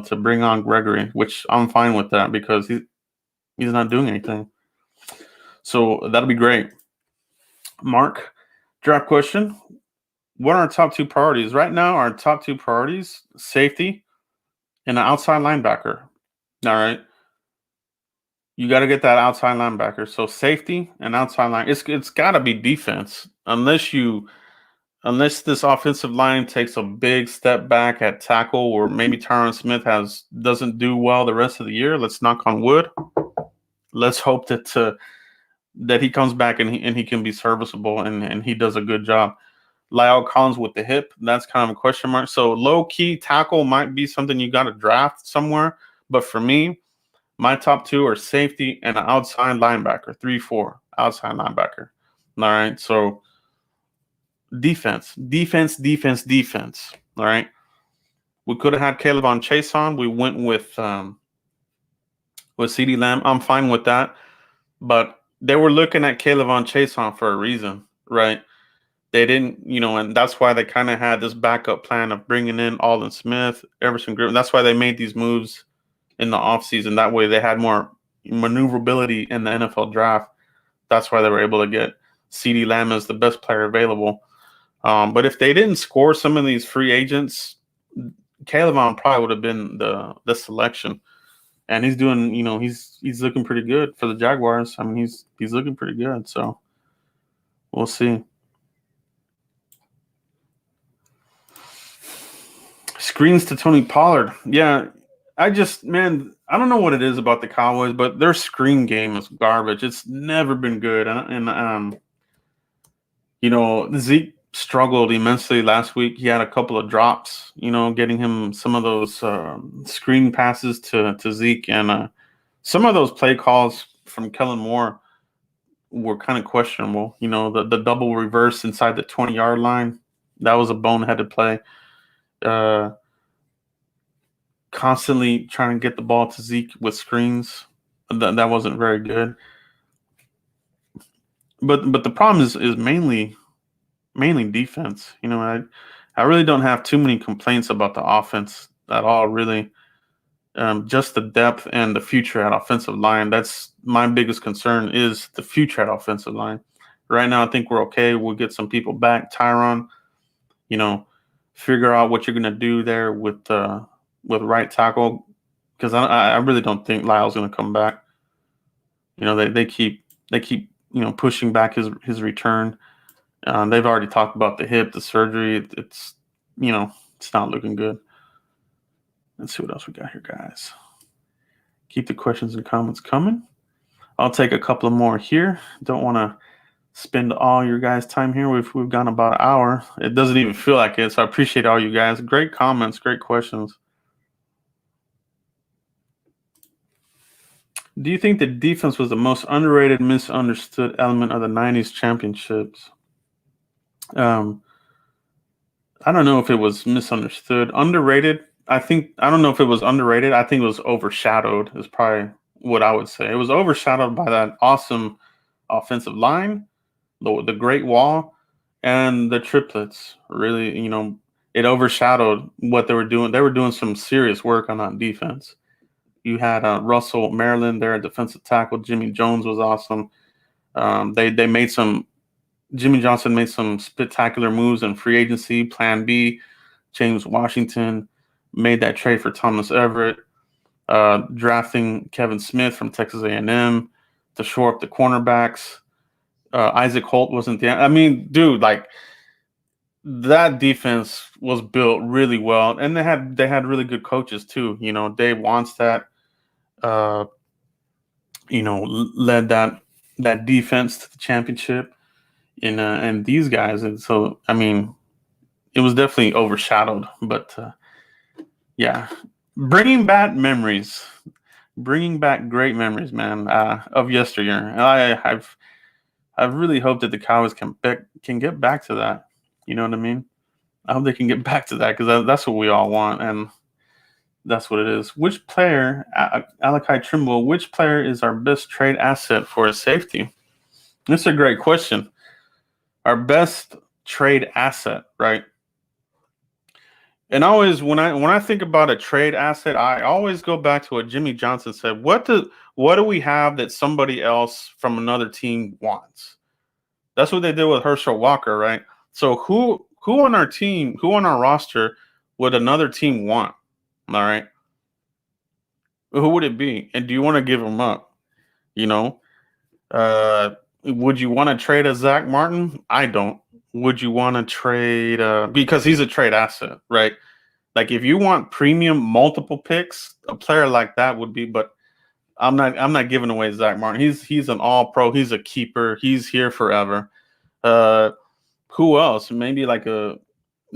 to bring on Gregory, which I'm fine with that because he's not doing anything. So that'll be great. Mark, draft question. What are our top 2 priorities? Right now, our top 2 priorities, safety and an outside linebacker. All right. You got to get that outside linebacker. So safety and outside line. It's got to be defense. Unless this offensive line takes a big step back at tackle, or maybe Tyron Smith doesn't do well the rest of the year. Let's knock on wood. Let's hope that he comes back and he can be serviceable and he does a good job. Lyle Collins with the hip, that's kind of a question mark. So low-key tackle might be something you got to draft somewhere. But for me, my top 2 are safety and an outside linebacker, 3-4 outside linebacker. All right, so defense. All right, we could have had Caleb Chase on. We went with CeeDee Lamb. I'm fine with that, but they were looking at Caleb Chase on for a reason, right? They didn't, and that's why they kind of had this backup plan of bringing in Aldon Smith, Everson Griffin. That's why they made these moves in the offseason. That way they had more maneuverability in the NFL draft. That's why they were able to get CeeDee Lamb as the best player available. But if they didn't score some of these free agents, Caleb probably would have been the selection. And he's doing, he's looking pretty good for the Jaguars. I mean, he's looking pretty good. So we'll see. Screens to Tony Pollard. Yeah, I don't know what it is about the Cowboys, but their screen game is garbage. It's never been good. And Zeke struggled immensely last week. He had a couple of drops, getting him some of those screen passes to Zeke. And some of those play calls from Kellen Moore were kind of questionable. The double reverse inside the 20-yard line, that was a boneheaded play. Constantly trying to get the ball to Zeke with screens, that wasn't very good. But the problem is mainly defense. I really don't have too many complaints about the offense at all, really. Just the depth and the future at offensive line. That's my biggest concern, is the future at offensive line. Right now, I think we're okay. We'll get some people back. Tyron, figure out what you're going to do there with right tackle, because I really don't think Lyle's going to come back. They keep pushing back his return. They've already talked about the hip, the surgery. It's not looking good. Let's see what else we got here, guys. Keep the questions and comments coming. I'll take a couple of more here. Don't want to spend all your guys' time here. We've gone about an hour. It doesn't even feel like it. So I appreciate all you guys. Great comments, great questions. Do you think the defense was the most underrated, misunderstood element of the '90s championships? I don't know if it was misunderstood, underrated. I don't know if it was underrated. I think it was overshadowed. Is probably what I would say. It was overshadowed by that awesome offensive line, the Great Wall, and the triplets. Really, it overshadowed what they were doing. They were doing some serious work on that defense. You had Russell Maryland there at defensive tackle. Jimmy Jones was awesome. They made some. Jimmy Johnson made some spectacular moves in free agency. Plan B. James Washington made that trade for Thomas Everett. Drafting Kevin Smith from Texas A&M to shore up the cornerbacks. Isaac Holt wasn't there. I mean, dude, like that defense was built really well, and they had really good coaches too. Dave Wannstedt, led that defense to the championship, and these guys, and so I mean, it was definitely overshadowed, but yeah, bringing back great memories, man, of yesteryear. And I've really hoped that the Cowboys can get back to that. You know what I mean? I hope they can get back to that because that's what we all want, and that's what it is. Which player, Alakai Trimble, which player is our best trade asset for a safety? This is a great question. Our best trade asset, right? And always when I think about a trade asset, I always go back to what Jimmy Johnson said. What do we have that somebody else from another team wants? That's what they did with Herschel Walker, right? So who on our team, who on our roster would another team want? All right. Who would it be? And do you want to give him up? You know? Would you want to trade a Zach Martin? I don't. Would you want to trade because he's a trade asset, right? Like if you want premium multiple picks, a player like that would be, but I'm not giving away Zach Martin. He's an all pro, he's a keeper, he's here forever. Who else? Maybe like a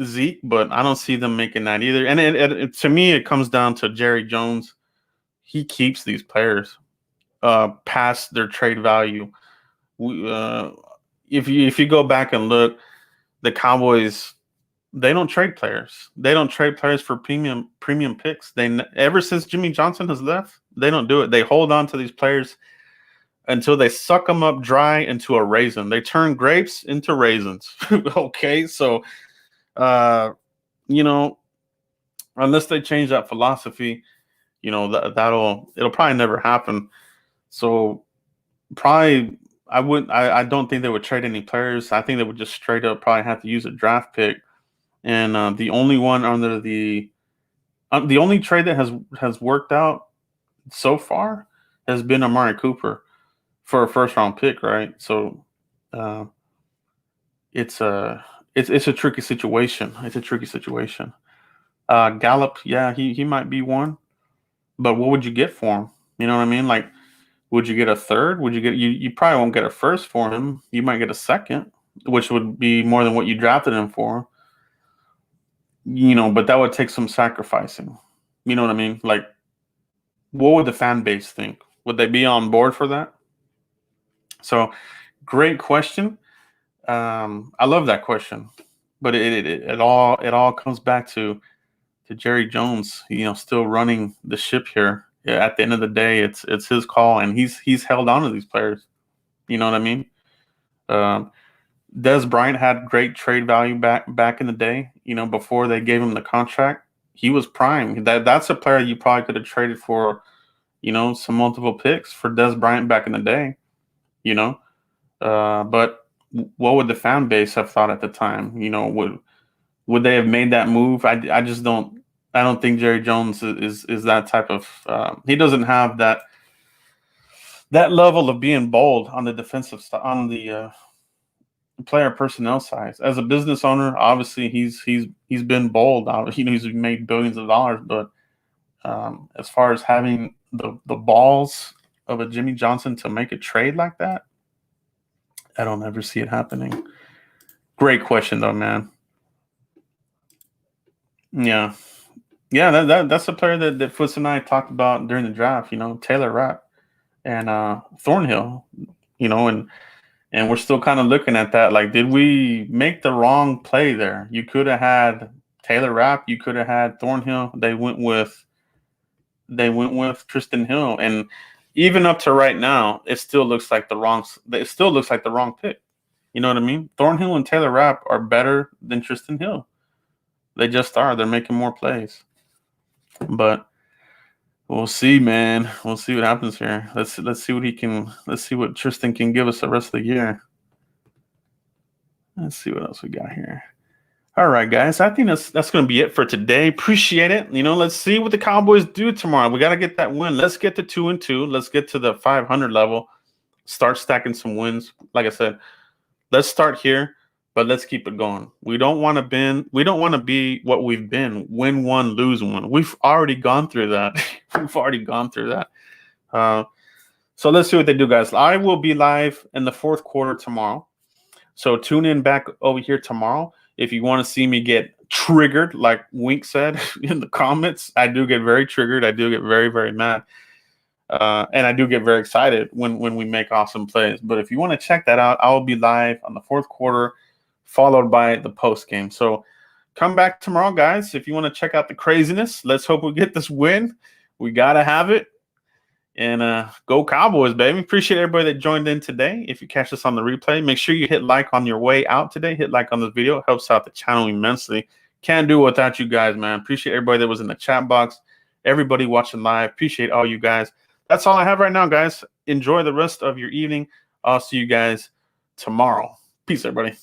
Zeke, but I don't see them making that either. And to me, it comes down to Jerry Jones. He keeps these players past their trade value. If you go back and look, the Cowboys, they don't trade players. They don't trade players for premium picks. Ever since Jimmy Johnson has left, they don't do it. They hold on to these players until they suck them up dry into a raisin. They turn grapes into raisins. Okay, so unless they change that philosophy, it'll probably never happen. So probably I don't think they would trade any players. I think they would just straight up probably have to use a draft pick. And the only one under the only trade that has worked out so far has been Amari Cooper for a first round pick, right? So it's a tricky situation. It's a tricky situation. Gallup, yeah, he might be one, but what would you get for him? You know what I mean? Like, would you get a third? Would you get you probably won't get a first for him. You might get a second, which would be more than what you drafted him for. But that would take some sacrificing. You know what I mean? Like, what would the fan base think? Would they be on board for that? So, great question. I love that question, but it all comes back to Jerry Jones. Still running the ship here. Yeah, at the end of the day, it's his call, and he's held on to these players. You know what I mean? Des Bryant had great trade value back in the day. Before they gave him the contract, he was prime. That's a player you probably could have traded for, some multiple picks for Des Bryant back in the day. But what would the fan base have thought at the time? Would they have made that move? I just don't. I don't think Jerry Jones is that type of. He doesn't have that level of being bold on the defensive on the player personnel side. As a business owner, obviously he's been bold. He's made billions of dollars, but as far as having the balls of a Jimmy Johnson to make a trade like that, I don't ever see it happening. Great question, though, man. Yeah. Yeah, that's a player that Foots and I talked about during the draft, Taylor Rapp and Thornhill, and we're still kind of looking at that. Like, did we make the wrong play there? You could have had Taylor Rapp, you could have had Thornhill. They went with Tristan Hill, and even up to right now, it still looks like the wrong. It still looks like the wrong pick. You know what I mean? Thornhill and Taylor Rapp are better than Tristan Hill. They just are. They're making more plays, but we'll see, man. We'll see what happens here. Let's see what he can. Let's see what Tristan can give us the rest of the year. Let's see what else we got here. All right, guys. I think that's going to be it for today. Appreciate it. Let's see what the Cowboys do tomorrow. We got to get that win. Let's get to 2-2. Let's get to the 500 level. Start stacking some wins. Like I said, let's start here, but let's keep it going. We don't want to be what we've been. Win one, lose one. We've already gone through that. So let's see what they do, guys. I will be live in the fourth quarter tomorrow. So tune in back over here tomorrow. If you want to see me get triggered, like Wink said in the comments, I do get very triggered. I do get very, very mad. And I do get very excited when we make awesome plays. But if you want to check that out, I will be live on the fourth quarter, followed by the post game. So come back tomorrow, guys. If you want to check out the craziness, let's hope we get this win. We got to have it. And go Cowboys, baby. Appreciate everybody that joined in today. If you catch us on the replay, make sure you hit like on your way out today. Hit like on this video. It helps out the channel immensely. Can't do it without you guys, man. Appreciate everybody that was in the chat box. Everybody watching live. Appreciate all you guys. That's all I have right now, guys. Enjoy the rest of your evening. I'll see you guys tomorrow. Peace, everybody.